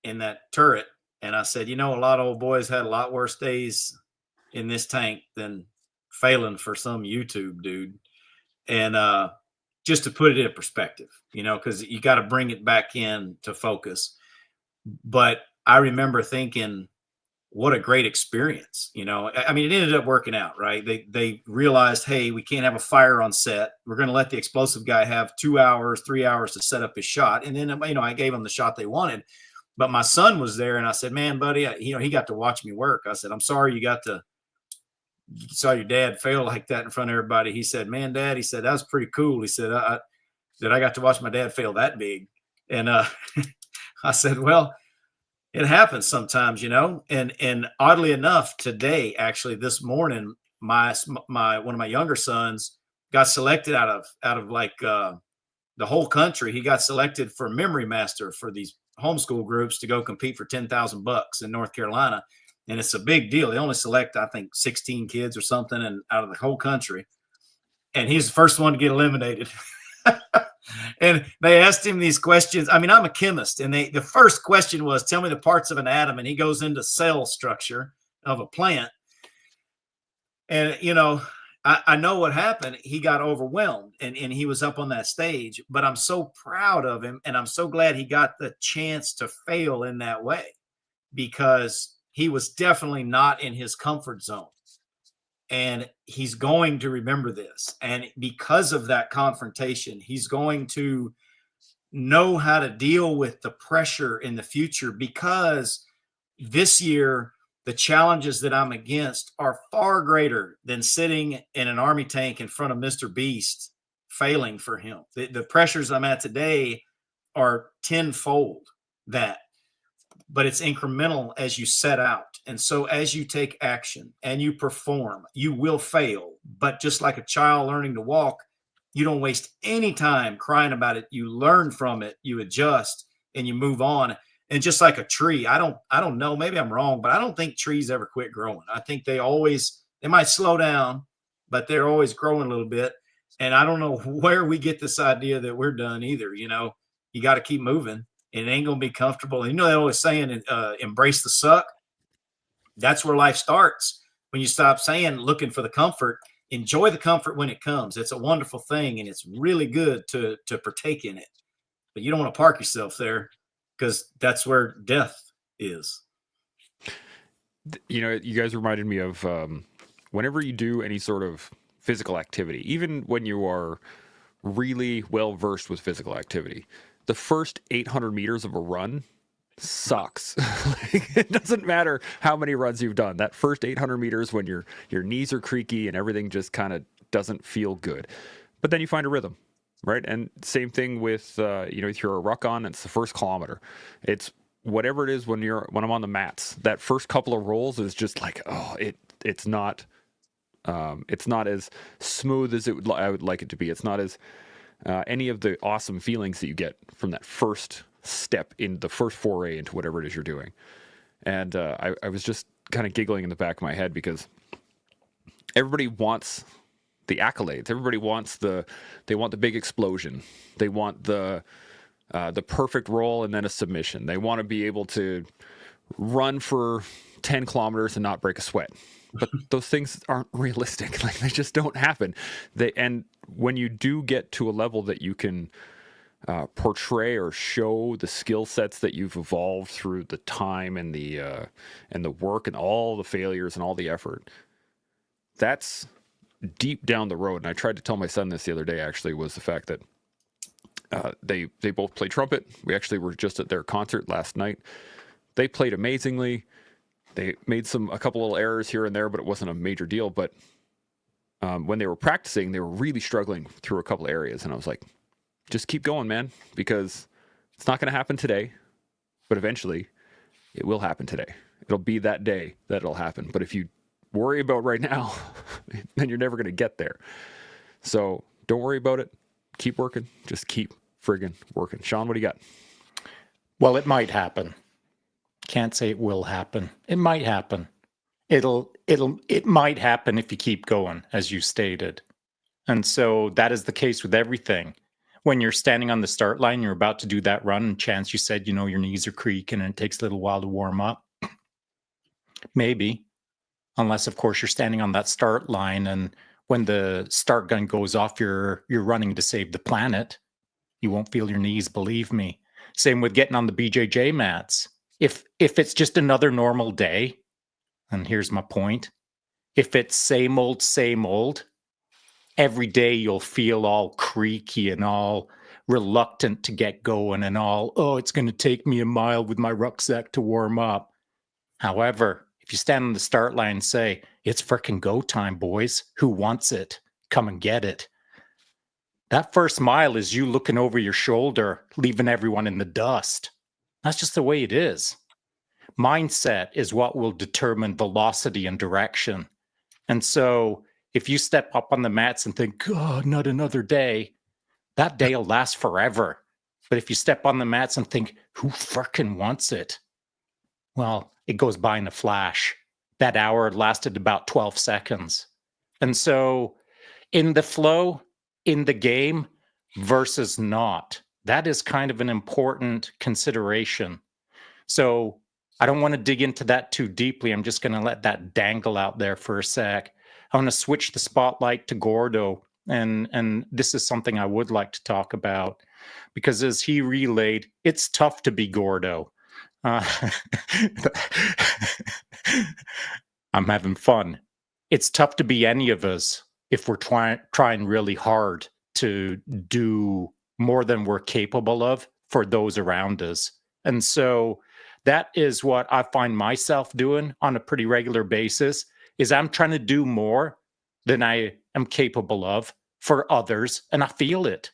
in that turret. And I said, you know, a lot of old boys had a lot worse days in this tank than failing for some YouTube dude. And just to put it in perspective, you know, because you got to bring it back in to focus. But I remember thinking, what a great experience. You know, I mean, it ended up working out, right? They realized, hey, we can't have a fire on set. We're going to let the explosive guy have 2 hours, 3 hours to set up his shot. And then, you know, I gave him the shot they wanted. But my son was there, and I said, man, buddy, you know, he got to watch me work. I said, I'm sorry you saw your dad fail like that in front of everybody. He said, man, Dad, he said, that was pretty cool. He said, I got to watch my dad fail that big. And I said, well, it happens sometimes, you know. And oddly enough, today, actually, this morning, my one of my younger sons got selected out of like the whole country. He got selected for Memory Master for these homeschool groups to go compete for $10,000 in North Carolina. And it's a big deal. They only select, I think, 16 kids or something, and out of the whole country. And he's the first one to get eliminated. And they asked him these questions. I mean, I'm a chemist, and the first question was, tell me the parts of an atom. And he goes into cell structure of a plant. And, you know, I know what happened. He got overwhelmed, and he was up on that stage. But I'm so proud of him, and I'm so glad he got the chance to fail in that way, because he was definitely not in his comfort zone. And he's going to remember this. And because of that confrontation, he's going to know how to deal with the pressure in the future, because this year, the challenges that I'm against are far greater than sitting in an army tank in front of Mr. Beast failing for him. The pressures I'm at today are tenfold that, but it's incremental as you set out. And so as you take action and you perform, you will fail. But just like a child learning to walk, you don't waste any time crying about it. You learn from it, you adjust, and you move on. And just like a tree, I don't know, maybe I'm wrong, but I don't think trees ever quit growing. I think they might slow down, but they're always growing a little bit. And I don't know where we get this idea that we're done either. You know, you got to keep moving. It ain't going to be comfortable. And you know, they're always saying, embrace the suck. That's where life starts. When you stop saying, looking for the comfort, enjoy the comfort when it comes. It's a wonderful thing, and it's really good to partake in it. But you don't want to park yourself there, because that's where death is. You know, you guys reminded me of whenever you do any sort of physical activity, even when you are really well versed with physical activity, the first 800 meters of a run sucks. It doesn't matter how many runs you've done. That first 800 meters, when your knees are creaky and everything just kind of doesn't feel good. But then you find a rhythm. Right. And same thing with, you know, if you're a ruck on, it's the first kilometer. It's whatever it is when I'm on the mats. That first couple of rolls is just like, oh, it's not as smooth as I would like it to be. It's not as any of the awesome feelings that you get from that first step in the first foray into whatever it is you're doing. And I was just kind of giggling in the back of my head because everybody wants the accolades. Everybody wants they want the big explosion. They want the perfect roll and then a submission. They want to be able to run for 10 kilometers and not break a sweat. But those things aren't realistic. Like, they just don't happen. And when you do get to a level that you can portray or show the skill sets that you've evolved through the time and the work and all the failures and all the effort, that's deep down the road. And I tried to tell my son this the other day, actually, was the fact that they both play trumpet. We actually were just at their concert last night. They played amazingly. They made a couple little errors here and there, but it wasn't a major deal. But when they were practicing, they were really struggling through a couple areas. And I was like, just keep going, man, because it's not going to happen today, but eventually it will happen today. It'll be that day that it'll happen. But if you worry about right now, then you're never going to get there. So don't worry about it. Keep working. Just keep friggin' working. Sean, what do you got? Well, it might happen. Can't say it will happen. It might happen. It might happen if you keep going, as you stated. And so that is the case with everything. When you're standing on the start line, you're about to do that run, and chance you said, your knees are creaking and it takes a little while to warm up. Maybe. Unless, of course, you're standing on that start line, and when the start gun goes off, you're running to save the planet. You won't feel your knees, believe me. Same with getting on the BJJ mats. If it's just another normal day, and here's my point, if it's same old, every day you'll feel all creaky and all reluctant to get going and all, it's going to take me a mile with my rucksack to warm up. However, if you stand on the start line and say, it's frickin' go time, boys, who wants it? Come and get it. That first mile is you looking over your shoulder, leaving everyone in the dust. That's just the way it is. Mindset is what will determine velocity and direction. And so if you step up on the mats and think, God, not another day, that day will last forever. But if you step on the mats and think, who frickin' wants it? Well, it goes by in a flash. That hour lasted about 12 seconds. And so in the flow, in the game versus not, that is kind of an important consideration. So I don't want to dig into that too deeply. I'm just going to let that dangle out there for a sec. I want to switch the spotlight to Gordo. And this is something I would like to talk about, because as he relayed, it's tough to be Gordo. I'm having fun. It's tough to be any of us if we're trying really hard to do more than we're capable of for those around us. And so that is what I find myself doing on a pretty regular basis, is I'm trying to do more than I am capable of for others, and I feel it.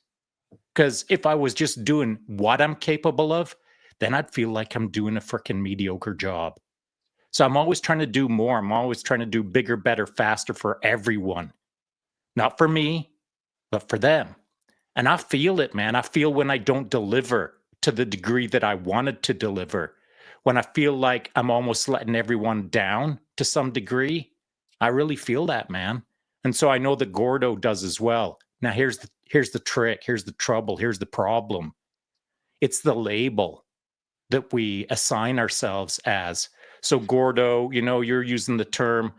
Because if I was just doing what I'm capable of, then I'd feel like I'm doing a freaking mediocre job. So I'm always trying to do more. I'm always trying to do bigger, better, faster for everyone. Not for me, but for them. And I feel it, man. I feel when I don't deliver to the degree that I wanted to deliver. When I feel like I'm almost letting everyone down to some degree, I really feel that, man. And so I know that Gordo does as well. Now, here's the trick. Here's the trouble. Here's the problem. It's the label that we assign ourselves as. So Gordo, you're using the term,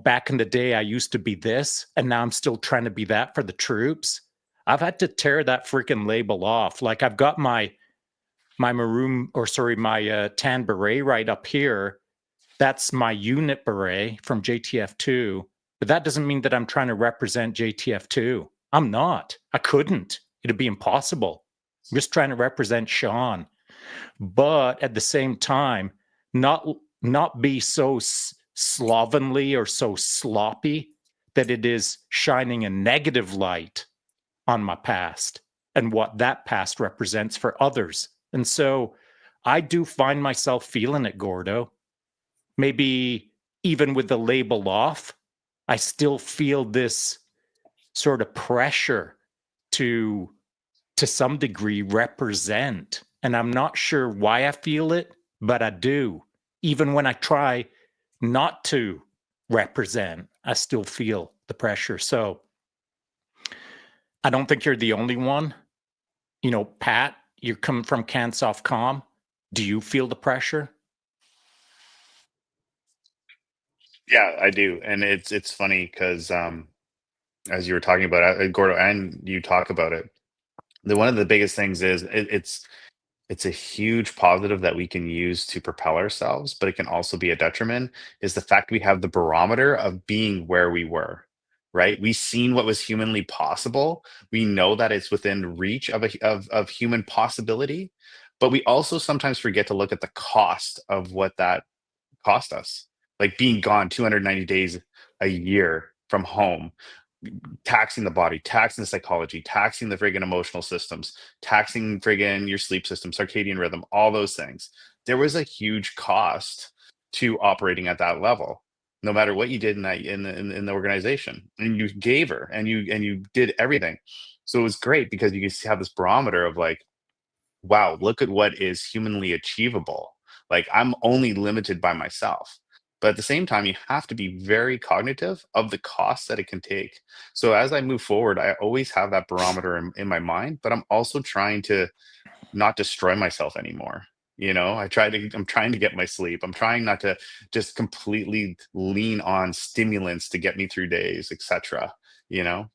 back in the day, I used to be this, and now I'm still trying to be that for the troops. I've had to tear that freaking label off. Like, I've got my tan beret right up here. That's my unit beret from JTF2. But that doesn't mean that I'm trying to represent JTF2. I'm not. I couldn't. It'd be impossible. I'm just trying to represent Sean. But at the same time, not be so slovenly or so sloppy that it is shining a negative light on my past and what that past represents for others. And so I do find myself feeling it, Gordo. Maybe even with the label off, I still feel this sort of pressure to some degree represent. And I'm not sure why I feel it, but I do. even when I try not to represent, I still feel the pressure. So I don't think you're the only one. You know, Pat, you're coming from CanSoftCom. Do you feel the pressure? Yeah, I do, and it's funny because as you were talking about it, Gordo, and you talk about it, one of the biggest things is it's a huge positive that we can use to propel ourselves, but it can also be a detriment, is the fact we have the barometer of being where we were, right? We seen what was humanly possible. We know that it's within reach of of human possibility, but we also sometimes forget to look at the cost of what that cost us. Like being gone 290 days a year from home, taxing the body, taxing the psychology, taxing the friggin' emotional systems, taxing friggin' your sleep system, circadian rhythm, all those things. There was a huge cost to operating at that level, no matter what you did in that in the organization. And you gave her and you did everything. So it was great because you could have this barometer of like, wow, look at what is humanly achievable. Like I'm only limited by myself. But at the same time, you have to be very cognitive of the costs that it can take. So as I move forward, I always have that barometer in my mind, but I'm also trying to not destroy myself anymore. You know, I'm trying to get my sleep. I'm trying not to just completely lean on stimulants to get me through days, etc. You know?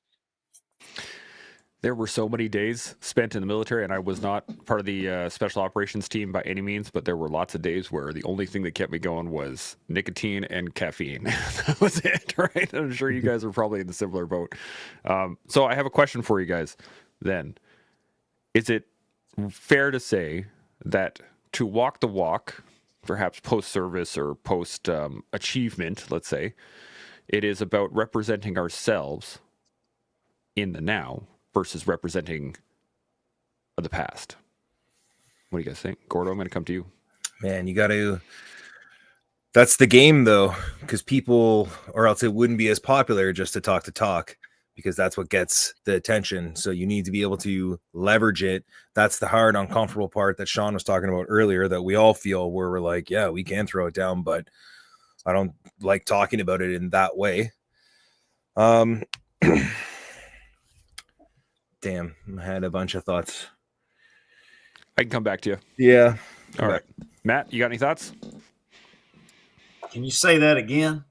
There were so many days spent in the military, and I was not part of the special operations team by any means, but there were lots of days where the only thing that kept me going was nicotine and caffeine. That was it, right? I'm sure you guys are probably in the similar boat. So I have a question for you guys then. Is it fair to say that to walk the walk, perhaps post-service or post-achievement, let's say, it is about representing ourselves in the now versus representing the past? What do you guys think? Gordo, I'm going to come to you. Man, you got to. That's the game, though, because people, or else it wouldn't be as popular just to talk, because that's what gets the attention. So you need to be able to leverage it. That's the hard, uncomfortable part that Sean was talking about earlier, that we all feel, where we're like, yeah, we can throw it down, but I don't like talking about it in that way. Damn, I had a bunch of thoughts. I can come back to you. Yeah. All right. Matt, you got any thoughts? Can you say that again?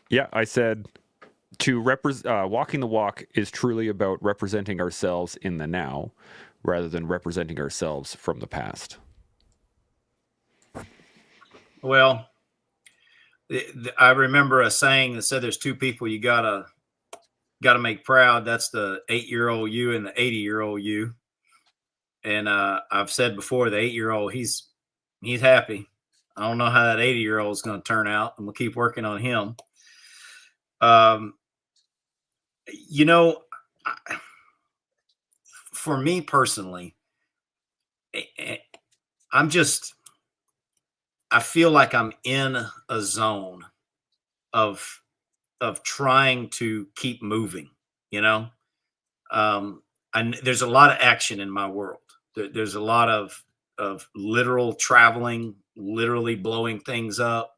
Yeah, I said walking the walk is truly about representing ourselves in the now rather than representing ourselves from the past. Well, I remember a saying that said there's two people you gotta make proud. That's the 8-year-old you and the 80-year-old you. And I've said before, the 8-year-old, he's happy. I don't know how that 80-year-old is going to turn out, and we'll keep working on him. You know, for me personally, I feel like I'm in a zone of trying to keep moving, you know. And there's a lot of action in my world. There's a lot of literal traveling, literally blowing things up,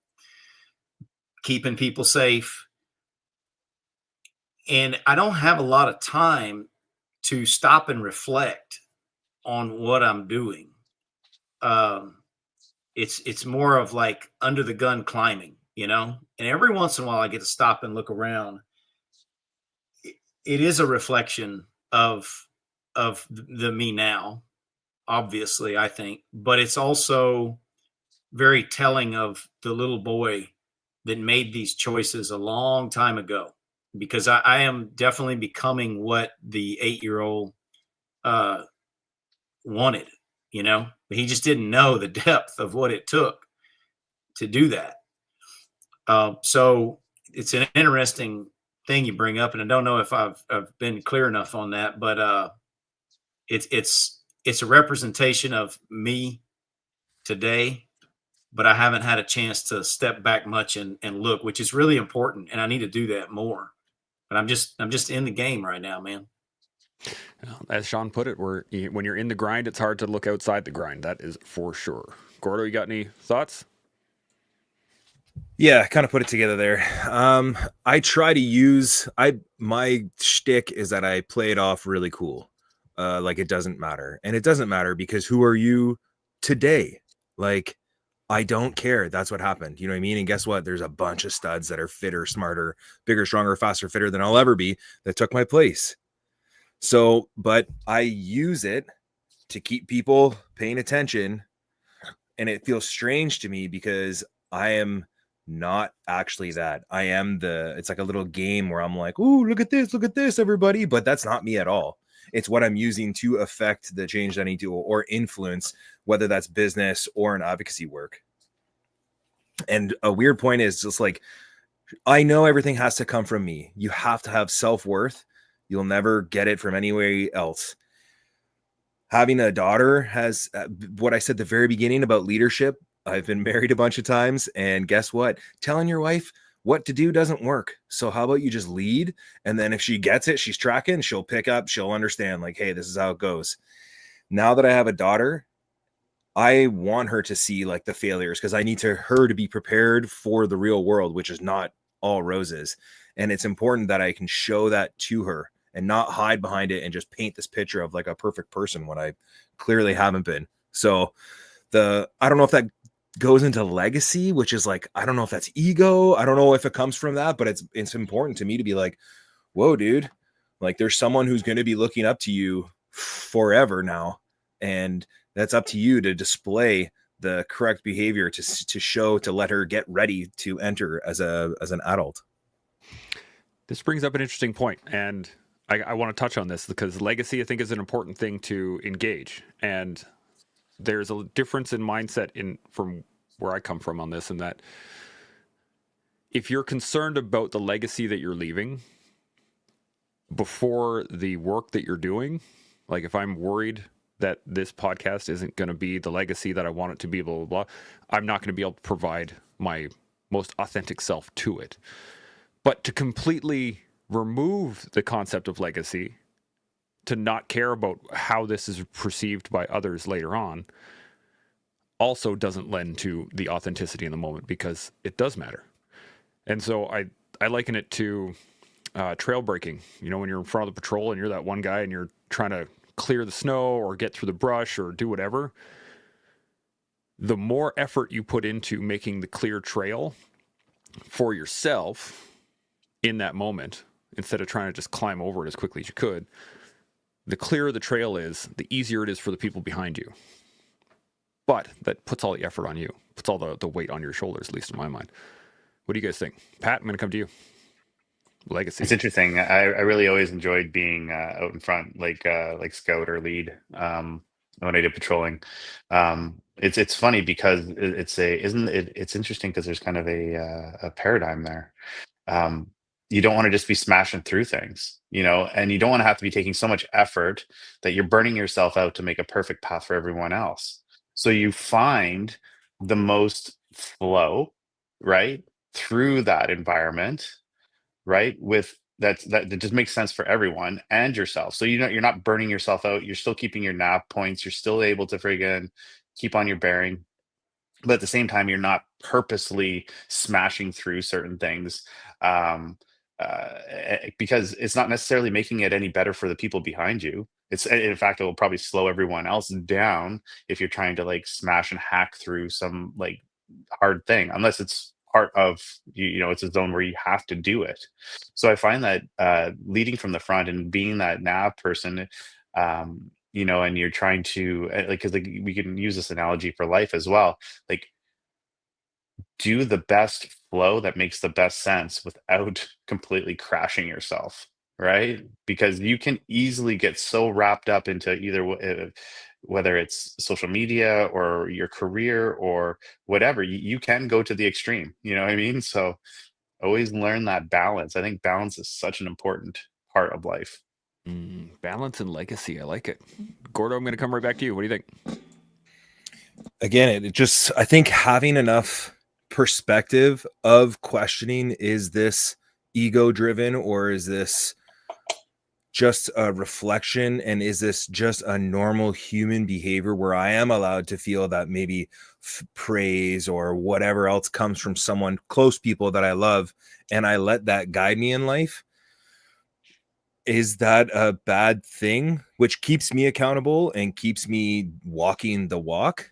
keeping people safe. And I don't have a lot of time to stop and reflect on what I'm doing. It's more of like under the gun climbing, you know. And every once in a while, I get to stop and look around. It is a reflection of the me now, obviously, I think, but it's also very telling of the little boy that made these choices a long time ago, because I am definitely becoming what the 8-year-old wanted, you know, but he just didn't know the depth of what it took to do that. So it's an interesting thing you bring up, and I don't know if I've been clear enough on that, but it's a representation of me today, but I haven't had a chance to step back much and look, which is really important, and I need to do that more. But I'm just in the game right now, man. As Sean put it, when you're in the grind, it's hard to look outside the grind. That is for sure. Gordo, you got any thoughts? Yeah, kind of put it together there. I try to use my shtick is that I play it off really cool. Like it doesn't matter. And it doesn't matter because who are you today? Like, I don't care. That's what happened. You know what I mean? And guess what? There's a bunch of studs that are fitter, smarter, bigger, stronger, faster, fitter than I'll ever be that took my place. So, but I use it to keep people paying attention. And it feels strange to me because I am not actually that. I am it's like a little game where I'm like, ooh, look at this, everybody. But that's not me at all. It's what I'm using to affect the change that I need to or influence, whether that's business or an advocacy work. And a weird point is just like, I know everything has to come from me. You have to have self-worth. You'll never get it from anywhere else. Having a daughter has what I said at the very beginning about leadership. I've been married a bunch of times, and guess what? Telling your wife what to do doesn't work. So how about you just lead? And then if she gets it, she's tracking, she'll pick up, she'll understand like, hey, this is how it goes. Now that I have a daughter, I want her to see like the failures because I need her to be prepared for the real world, which is not all roses. And it's important that I can show that to her and not hide behind it and just paint this picture of like a perfect person when I clearly haven't been. So I don't know if that goes into legacy, which is like, I don't know if that's ego. I don't know if it comes from that, but it's important to me to be like, whoa, dude, like there's someone who's going to be looking up to you forever now. And that's up to you to display the correct behavior to let her get ready to enter as an adult. This brings up an interesting point, and I want to touch on this because legacy, I think, is an important thing to engage. And there's a difference in mindset from where I come from on this, in that if you're concerned about the legacy that you're leaving before the work that you're doing, like if I'm worried that this podcast isn't going to be the legacy that I want it to be, blah, blah, blah, I'm not going to be able to provide my most authentic self to it. But to completely remove the concept of legacy, to not care about how this is perceived by others later on, also doesn't lend to the authenticity in the moment, because it does matter. And so I liken it to trail breaking. You know, when you're in front of the patrol and you're that one guy and you're trying to clear the snow or get through the brush or do whatever, the more effort you put into making the clear trail for yourself in that moment, instead of trying to just climb over it as quickly as you could, the clearer the trail is, the easier it is for the people behind you. But that puts all the effort on you, puts all the weight on your shoulders, at least in my mind. What do you guys think? Pat, I'm going to come to you. Legacy. It's interesting. I really always enjoyed being out in front, like scout or lead, when I did patrolling. It's funny because it's interesting because there's kind of a paradigm there. You don't want to just be smashing through things, and you don't want to have to be taking so much effort that you're burning yourself out to make a perfect path for everyone else. So you find the most flow, right, through that environment, right, with that just makes sense for everyone and yourself. So you're not burning yourself out. You're still keeping your nav points. You're still able to friggin' keep on your bearing, but at the same time, you're not purposely smashing through certain things, because it's not necessarily making it any better for the people behind you. In fact, it will probably slow everyone else down if you're trying to like smash and hack through some like hard thing, unless it's part of it's a zone where you have to do it. So I find that leading from the front and being that nav person, and you're trying to because like we can use this analogy for life as well, like do the best flow that makes the best sense without completely crashing yourself, right? Because you can easily get so wrapped up into whether it's social media or your career or whatever, you can go to the extreme, you know what I mean? So always learn that balance. I think balance is such an important part of life. Balance and legacy. I like it. Gordo, I'm going to come right back to you. What do you think? Again, I think having enough perspective of questioning, is this ego driven or is this just a reflection? And is this just a normal human behavior where I am allowed to feel that maybe praise or whatever else comes from someone, close people that I love, and I let that guide me in life? Is that a bad thing, which keeps me accountable and keeps me walking the walk?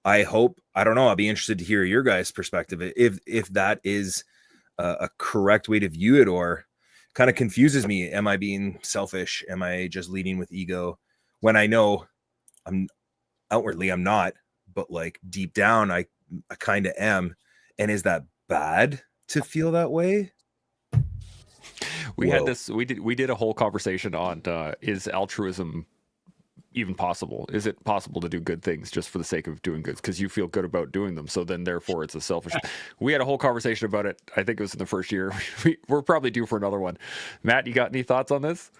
I hope, I don't know, I'll be interested to hear your guys' perspective if that is a correct way to view it, or kind of confuses me. Am I being selfish? Am I just leading with ego when I know I'm outwardly I'm not, but like deep down I kind of am? And is that bad to feel that way? We Whoa. had this. We did a whole conversation on is altruism even possible? Is it possible to do good things just for the sake of doing good because you feel good about doing them? So then, therefore, it's a selfish. We had a whole conversation about it. I think it was in the first year. We're probably due for another one. Matt, you got any thoughts on this?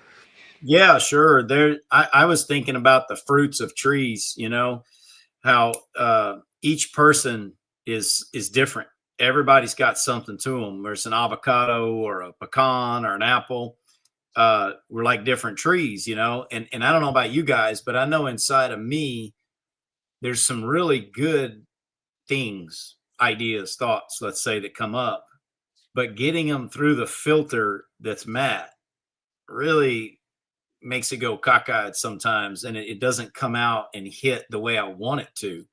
Yeah, sure. I was thinking about the fruits of trees. You know how each person is different. Everybody's got something to them. There's an avocado or a pecan or an apple. We're like different trees, you know. And I don't know about you guys, but I know inside of me, there's some really good things, ideas, thoughts, let's say, that come up. But getting them through the filter that's Matt really makes it go cockeyed sometimes, and it doesn't come out and hit the way I want it to.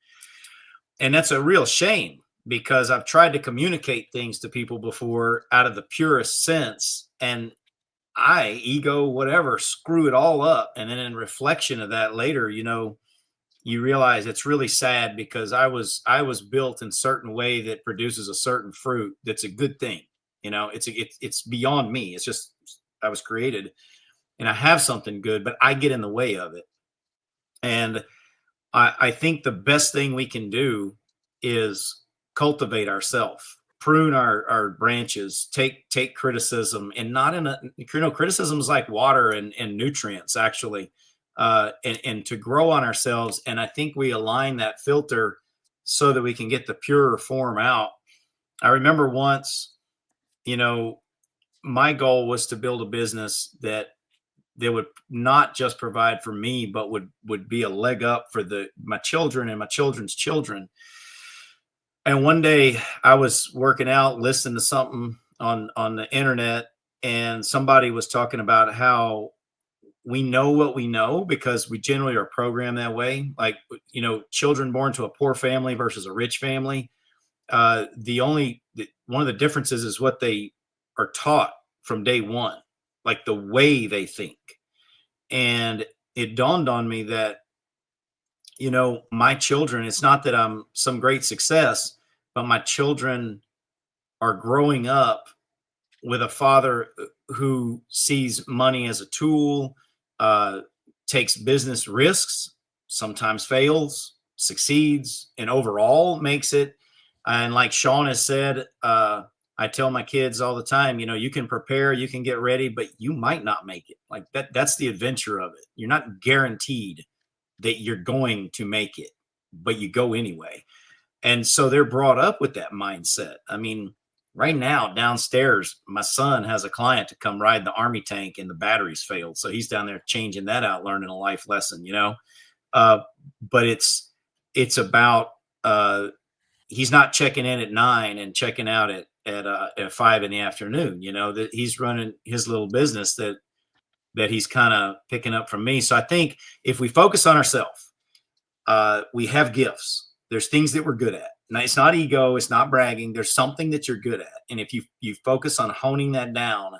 And that's a real shame, because I've tried to communicate things to people before out of the purest sense, and ego, whatever, screw it all up. And then in reflection of that later, you know, you realize it's really sad, because I was built in a certain way that produces a certain fruit that's a good thing. You know, it's beyond me. It's just, I was created and I have something good, but I get in the way of it. And I think the best thing we can do is cultivate ourselves, prune our branches, take criticism, and not in a, you know, criticism is like water and nutrients, actually, and to grow on ourselves. And I think we align that filter so that we can get the purer form out. I remember once, you know, my goal was to build a business that would not just provide for me, but would be a leg up for my children and my children's children. And one day I was working out, listening to something on the internet, and somebody was talking about how we know what we know because we generally are programmed that way. Like, you know, children born to a poor family versus a rich family. One of the differences is what they are taught from day one, like the way they think. And it dawned on me that, you know, my children, it's not that I'm some great success, but my children are growing up with a father who sees money as a tool, takes business risks, sometimes fails, succeeds, and overall makes it. And like Sean has said, I tell my kids all the time, you know, you can prepare, you can get ready, but you might not make it. Like that's the adventure of it. You're not guaranteed that you're going to make it, but you go anyway. And so they're brought up with that mindset. I mean, right now downstairs, my son has a client to come ride the Army tank and the batteries failed. So he's down there changing that out, learning a life lesson, you know. But it's about he's not checking in at 9 and checking out at 5 in the afternoon. You know, that he's running his little business that he's kind of picking up from me. So I think if we focus on ourselves, we have gifts. There's things that we're good at. Now, it's not ego. It's not bragging. There's something that you're good at. And if you focus on honing that down,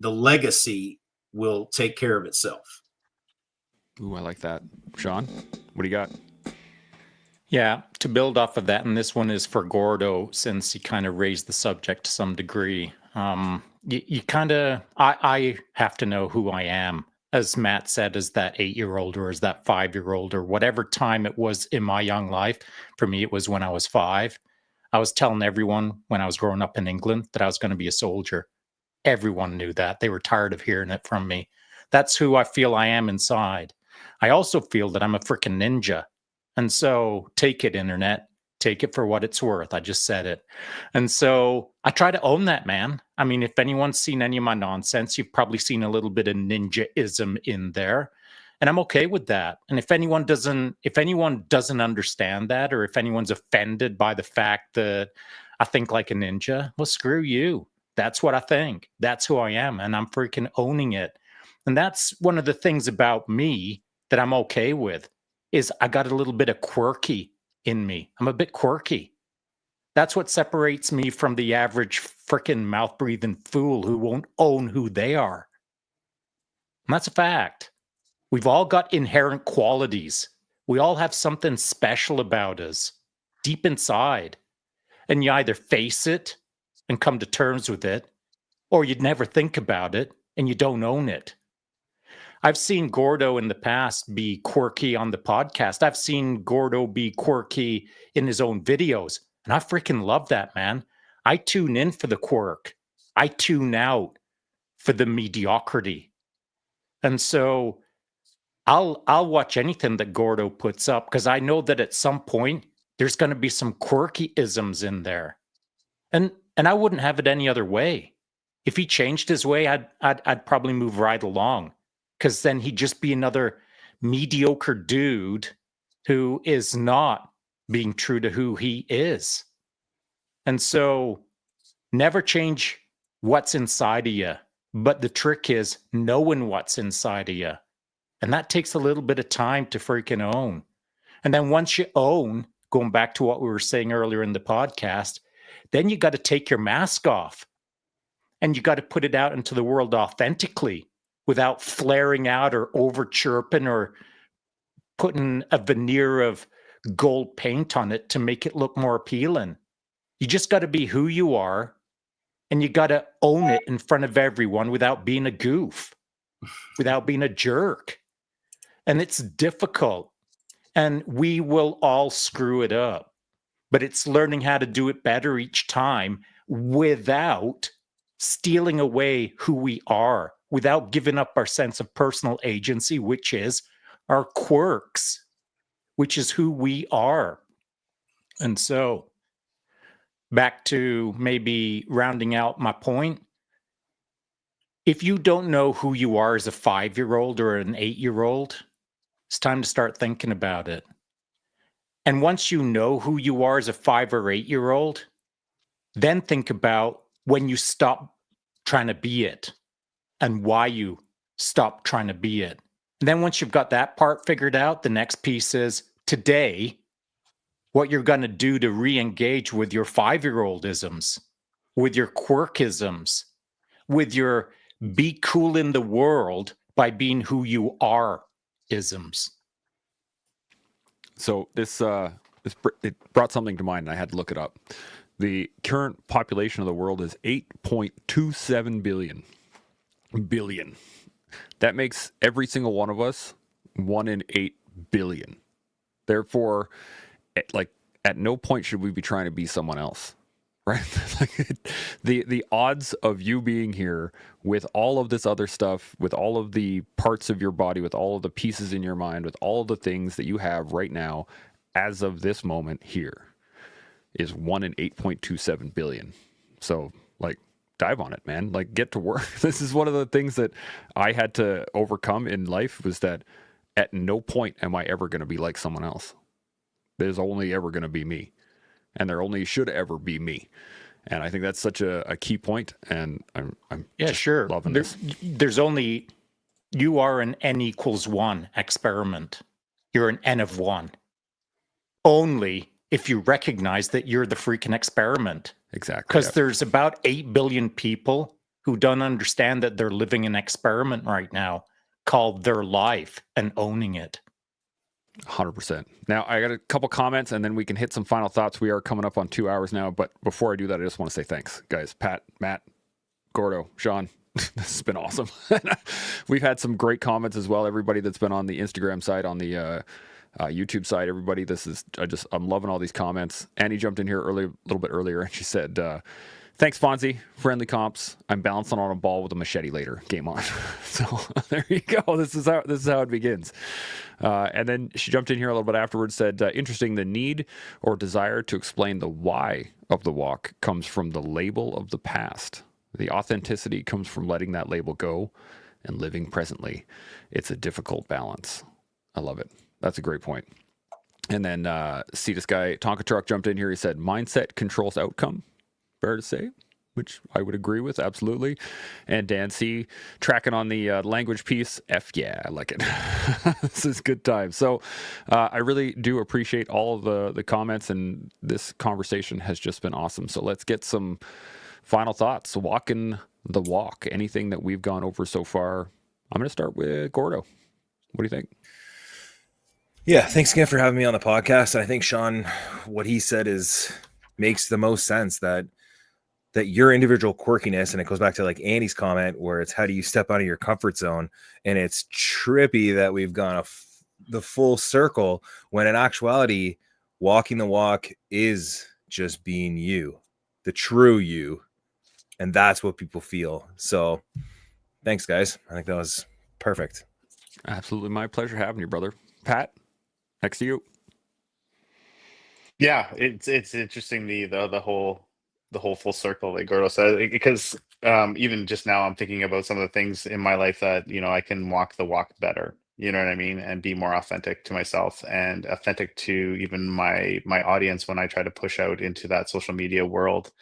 the legacy will take care of itself. Ooh, I like that. Sean, what do you got? Yeah, to build off of that, and this one is for Gordo, since he kind of raised the subject to some degree. You kind of, I have to know who I am, as Matt said, as that 8-year-old or as that 5-year-old or whatever time it was in my young life. For me, it was when I was 5. I was telling everyone when I was growing up in England that I was going to be a soldier. Everyone knew that. They were tired of hearing it from me. That's who I feel I am inside. I also feel that I'm a freaking ninja. And so take it, internet, Take it for what it's worth. I just said it. And so I try to own that, man. I mean, if anyone's seen any of my nonsense, you've probably seen a little bit of ninja-ism in there. And I'm okay with that. And if anyone doesn't understand that, or if anyone's offended by the fact that I think like a ninja, well, screw you. That's what I think. That's who I am. And I'm freaking owning it. And that's one of the things about me that I'm okay with, is I got a little bit of quirky in me. I'm a bit quirky. That's what separates me from the average freaking mouth-breathing fool who won't own who they are. And that's a fact. We've all got inherent qualities. We all have something special about us deep inside. And you either face it and come to terms with it, or you'd never think about it and you don't own it. I've seen Gordo in the past be quirky on the podcast. I've seen Gordo be quirky in his own videos. And I freaking love that, man. I tune in for the quirk. I tune out for the mediocrity. And so I'll watch anything that Gordo puts up, because I know that at some point there's going to be some quirky isms in there. And I wouldn't have it any other way. If he changed his way, I'd probably move right along, because then he'd just be another mediocre dude who is not being true to who he is. And so never change what's inside of you. But the trick is knowing what's inside of you. And that takes a little bit of time to freaking own. And then once you own, going back to what we were saying earlier in the podcast, then you got to take your mask off. And you got to put it out into the world authentically, without flaring out or over chirping or putting a veneer of gold paint on it to make it look more appealing. You just got to be who you are, and you got to own it in front of everyone without being a goof, without being a jerk. And it's difficult, and we will all screw it up, but it's learning how to do it better each time without stealing away who we are, without giving up our sense of personal agency, which is our quirks, which is who we are. And so back to maybe rounding out my point, if you don't know who you are as a 5-year-old or an 8-year-old, it's time to start thinking about it. And once you know who you are as a 5 or 8-year-old, then think about when you stop trying to be it and why you stop trying to be it. And then once you've got that part figured out, the next piece is today, what you're going to do to re-engage with your 5-year-old-isms, with your quirkisms, with your be cool in the world by being who you are isms. So it brought something to mind, and I had to look it up. The current population of the world is 8.27 billion. That makes every single one of us 1 in 8 billion. Therefore, at no point should we be trying to be someone else, right? The odds of you being here with all of this other stuff, with all of the parts of your body, with all of the pieces in your mind, with all of the things that you have right now, as of this moment here, is 1 in 8.27 billion. So, dive on it, man. Get to work. This is one of the things that I had to overcome in life, was that at no point am I ever going to be like someone else. There's only ever going to be me, and there only should ever be me. And I think that's such a key point, and I'm sure loving this. There's only, you are an n equals 1 experiment. You're an n of 1. Only if you recognize that you're the freaking experiment. Exactly. Because there's about 8 billion people who don't understand that they're living an experiment right now called their life, and owning it. 100%. Now, I got a couple comments, and then we can hit some final thoughts. We are coming up on 2 hours now, but before I do that, I just want to say thanks, guys. Pat, Matt, Gordo, Sean. This has been awesome. We've had some great comments as well. Everybody that's been on the Instagram side, on the YouTube side, everybody, I'm loving all these comments. Annie jumped in here a little bit earlier, and she said, Thanks, Fonzie. Friendly comps. I'm bouncing on a ball with a machete later. Game on. So there you go. This is how it begins. And then she jumped in here a little bit afterwards. Said, interesting. The need or desire to explain the why of the walk comes from the label of the past. The authenticity comes from letting that label go and living presently. It's a difficult balance. I love it. That's a great point. And then Cetus guy Tonka Truck jumped in here. He said, mindset controls outcome. Fair to say, which I would agree with, absolutely. And Dan C, tracking on the language piece, F yeah, I like it. This is good time. So I really do appreciate all of the comments, and this conversation has just been awesome. So let's get some final thoughts. Walking the walk, anything that we've gone over so far. I'm going to start with Gordo. What do you think? Yeah, thanks again for having me on the podcast. I think Sean, what he said makes the most sense, that your individual quirkiness, and it goes back to like Andy's comment where it's how do you step out of your comfort zone, and it's trippy that we've gone the full circle when in actuality walking the walk is just being you, the true you, and that's what people feel. So thanks, guys. I think that was perfect. Absolutely my pleasure having you, brother. Pat, next to you. Yeah, it's interesting the whole full circle that Gordo said, because even just now I'm thinking about some of the things in my life that I can walk the walk better, you know what I mean, and be more authentic to myself and authentic to even my audience when I try to push out into that social media world.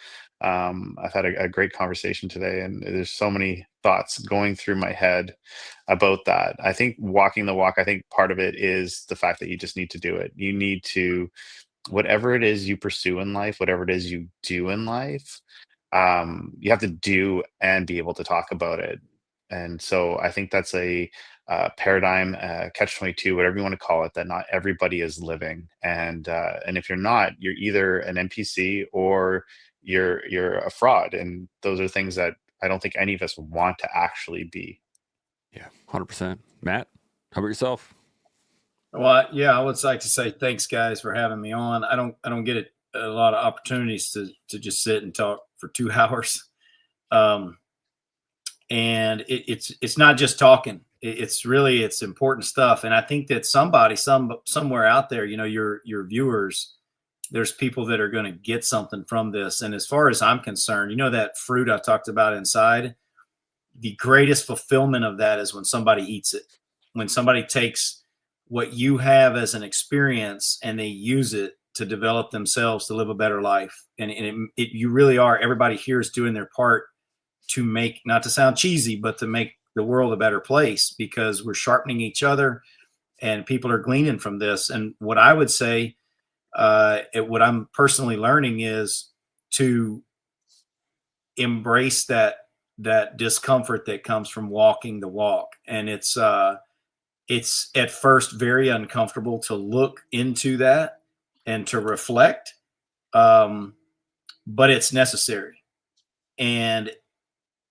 I've had a great conversation today, and there's so many thoughts going through my head about that. I think walking the walk, I think part of it is the fact that you just need to do it. You need to, whatever it is you pursue in life, whatever it is you do in life, you have to do and be able to talk about it. And so I think that's a paradigm, catch-22, whatever you want to call it, that not everybody is living. And if you're not, you're either an NPC or you're a fraud. And those are things that I don't think any of us want to actually be. Yeah, 100%. Matt, how about yourself? Well, yeah, I would like to say thanks, guys, for having me on. I don't get a lot of opportunities to just sit and talk for 2 hours, and it's not just talking. It's important stuff, and I think that somewhere out there, your viewers, there's people that are going to get something from this. And as far as I'm concerned, that fruit I talked about inside, the greatest fulfillment of that is when somebody eats it, when somebody takes what you have as an experience and they use it to develop themselves to live a better life. And you really are, everybody here is doing their part to make, not to sound cheesy, but to make the world a better place, because we're sharpening each other and people are gleaning from this. And what I would say, what I'm personally learning is to embrace that discomfort that comes from walking the walk. And it's at first very uncomfortable to look into that and to reflect, but it's necessary. And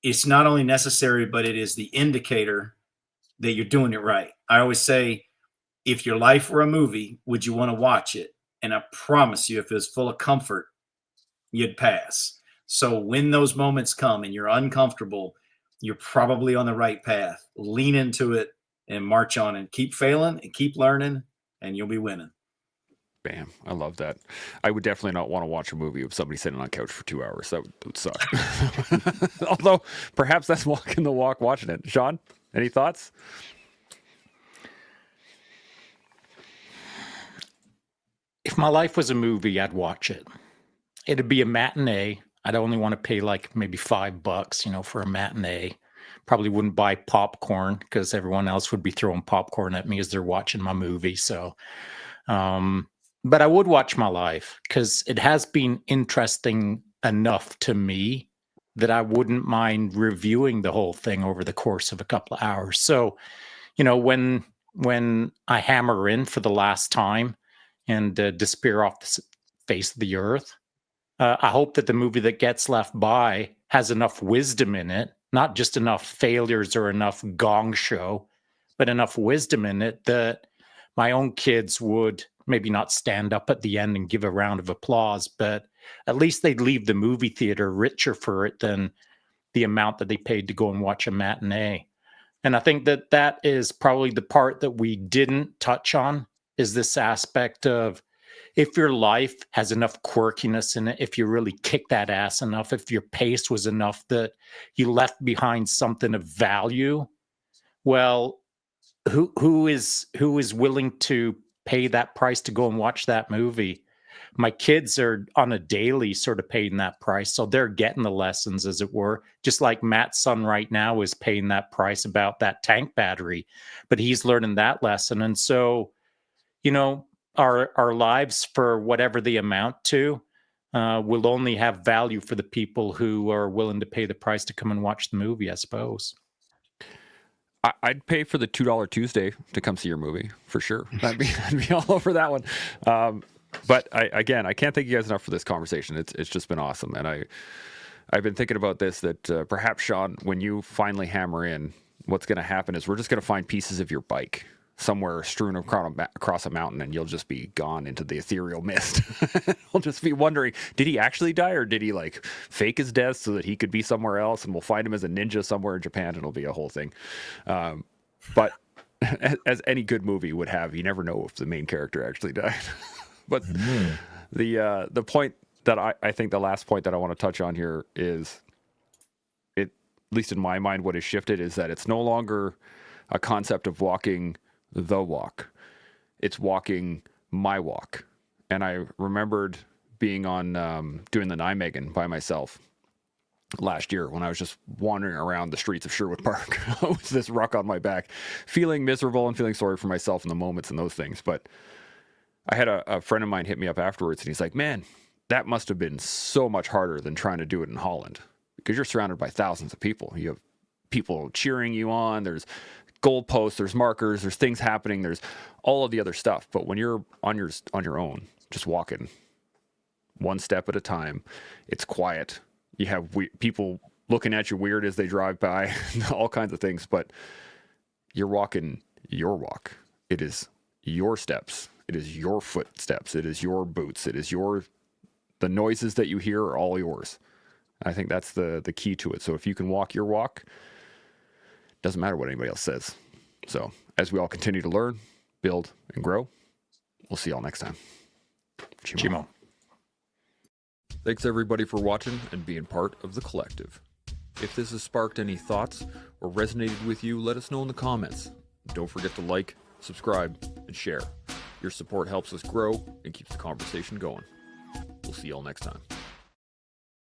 it's not only necessary, but it is the indicator that you're doing it right. I always say, if your life were a movie, would you want to watch it? And I promise you, if it was full of comfort, you'd pass. So when those moments come and you're uncomfortable, you're probably on the right path. Lean into it and march on, and keep failing and keep learning, and you'll be winning. Bam. I love that. I would definitely not want to watch a movie with somebody sitting on a couch for 2 hours. That would suck. Although perhaps that's walking the walk watching it. Sean, any thoughts? If my life was a movie, I'd watch it. It'd be a matinee. I'd only want to pay like maybe $5, for a matinee. Probably wouldn't buy popcorn because everyone else would be throwing popcorn at me as they're watching my movie. So, but I would watch my life because it has been interesting enough to me that I wouldn't mind reviewing the whole thing over the course of a couple of hours. So, when I hammer in for the last time and disappear off the face of the earth, I hope that the movie that gets left by has enough wisdom in it, not just enough failures or enough gong show, but enough wisdom in it that my own kids would maybe not stand up at the end and give a round of applause, but at least they'd leave the movie theater richer for it than the amount that they paid to go and watch a matinee. And I think that that is probably the part that we didn't touch on, is this aspect of, if your life has enough quirkiness in it, if you really kick that ass enough, if your pace was enough that you left behind something of value, well, who is willing to pay that price to go and watch that movie? My kids are on a daily sort of paying that price, so they're getting the lessons, as it were. Just like Matt's son right now is paying that price about that tank battery, but he's learning that lesson. And so, you know, our lives, for whatever they amount to, will only have value for the people who are willing to pay the price to come and watch the movie, I suppose. I'd pay for the $2 Tuesday to come see your movie for sure. I'd be all over that one. But I can't thank you guys enough for this conversation. It's just been awesome, and I've been thinking about this, that perhaps, Sean, when you finally hammer in, what's going to happen is we're just going to find pieces of your bike somewhere strewn across a mountain, and you'll just be gone into the ethereal mist. We'll just be wondering, did he actually die, or did he like fake his death so that he could be somewhere else, and we'll find him as a ninja somewhere in Japan, and it'll be a whole thing. But as any good movie would have, you never know if the main character actually died. But the point that I think, the last point that I want to touch on here is, at least in my mind, what has shifted is that it's no longer a concept of walking the walk. It's walking my walk. And I remembered being on doing the Nijmegen by myself last year when I was just wandering around the streets of Sherwood Park with this ruck on my back, feeling miserable and feeling sorry for myself in the moments and those things. But I had a friend of mine hit me up afterwards, and he's like, man, that must have been so much harder than trying to do it in Holland, because you're surrounded by thousands of people. You have people cheering you on. There's goalposts, there's markers, there's things happening, there's all of the other stuff. But when you're on your own, just walking one step at a time, it's quiet. You have people looking at you weird as they drive by, all kinds of things. But you're walking your walk. It is your steps. It is your footsteps. It is your boots. It is the noises that you hear are all yours. I think that's the key to it. So if you can walk your walk, doesn't matter what anybody else says. So as we all continue to learn, build, and grow, we'll see y'all next time. Chimo. Thanks everybody for watching and being part of the collective. If this has sparked any thoughts or resonated with you, let us know in the comments. Don't forget to like, subscribe, and share. Your support helps us grow and keeps the conversation going. We'll see y'all next time.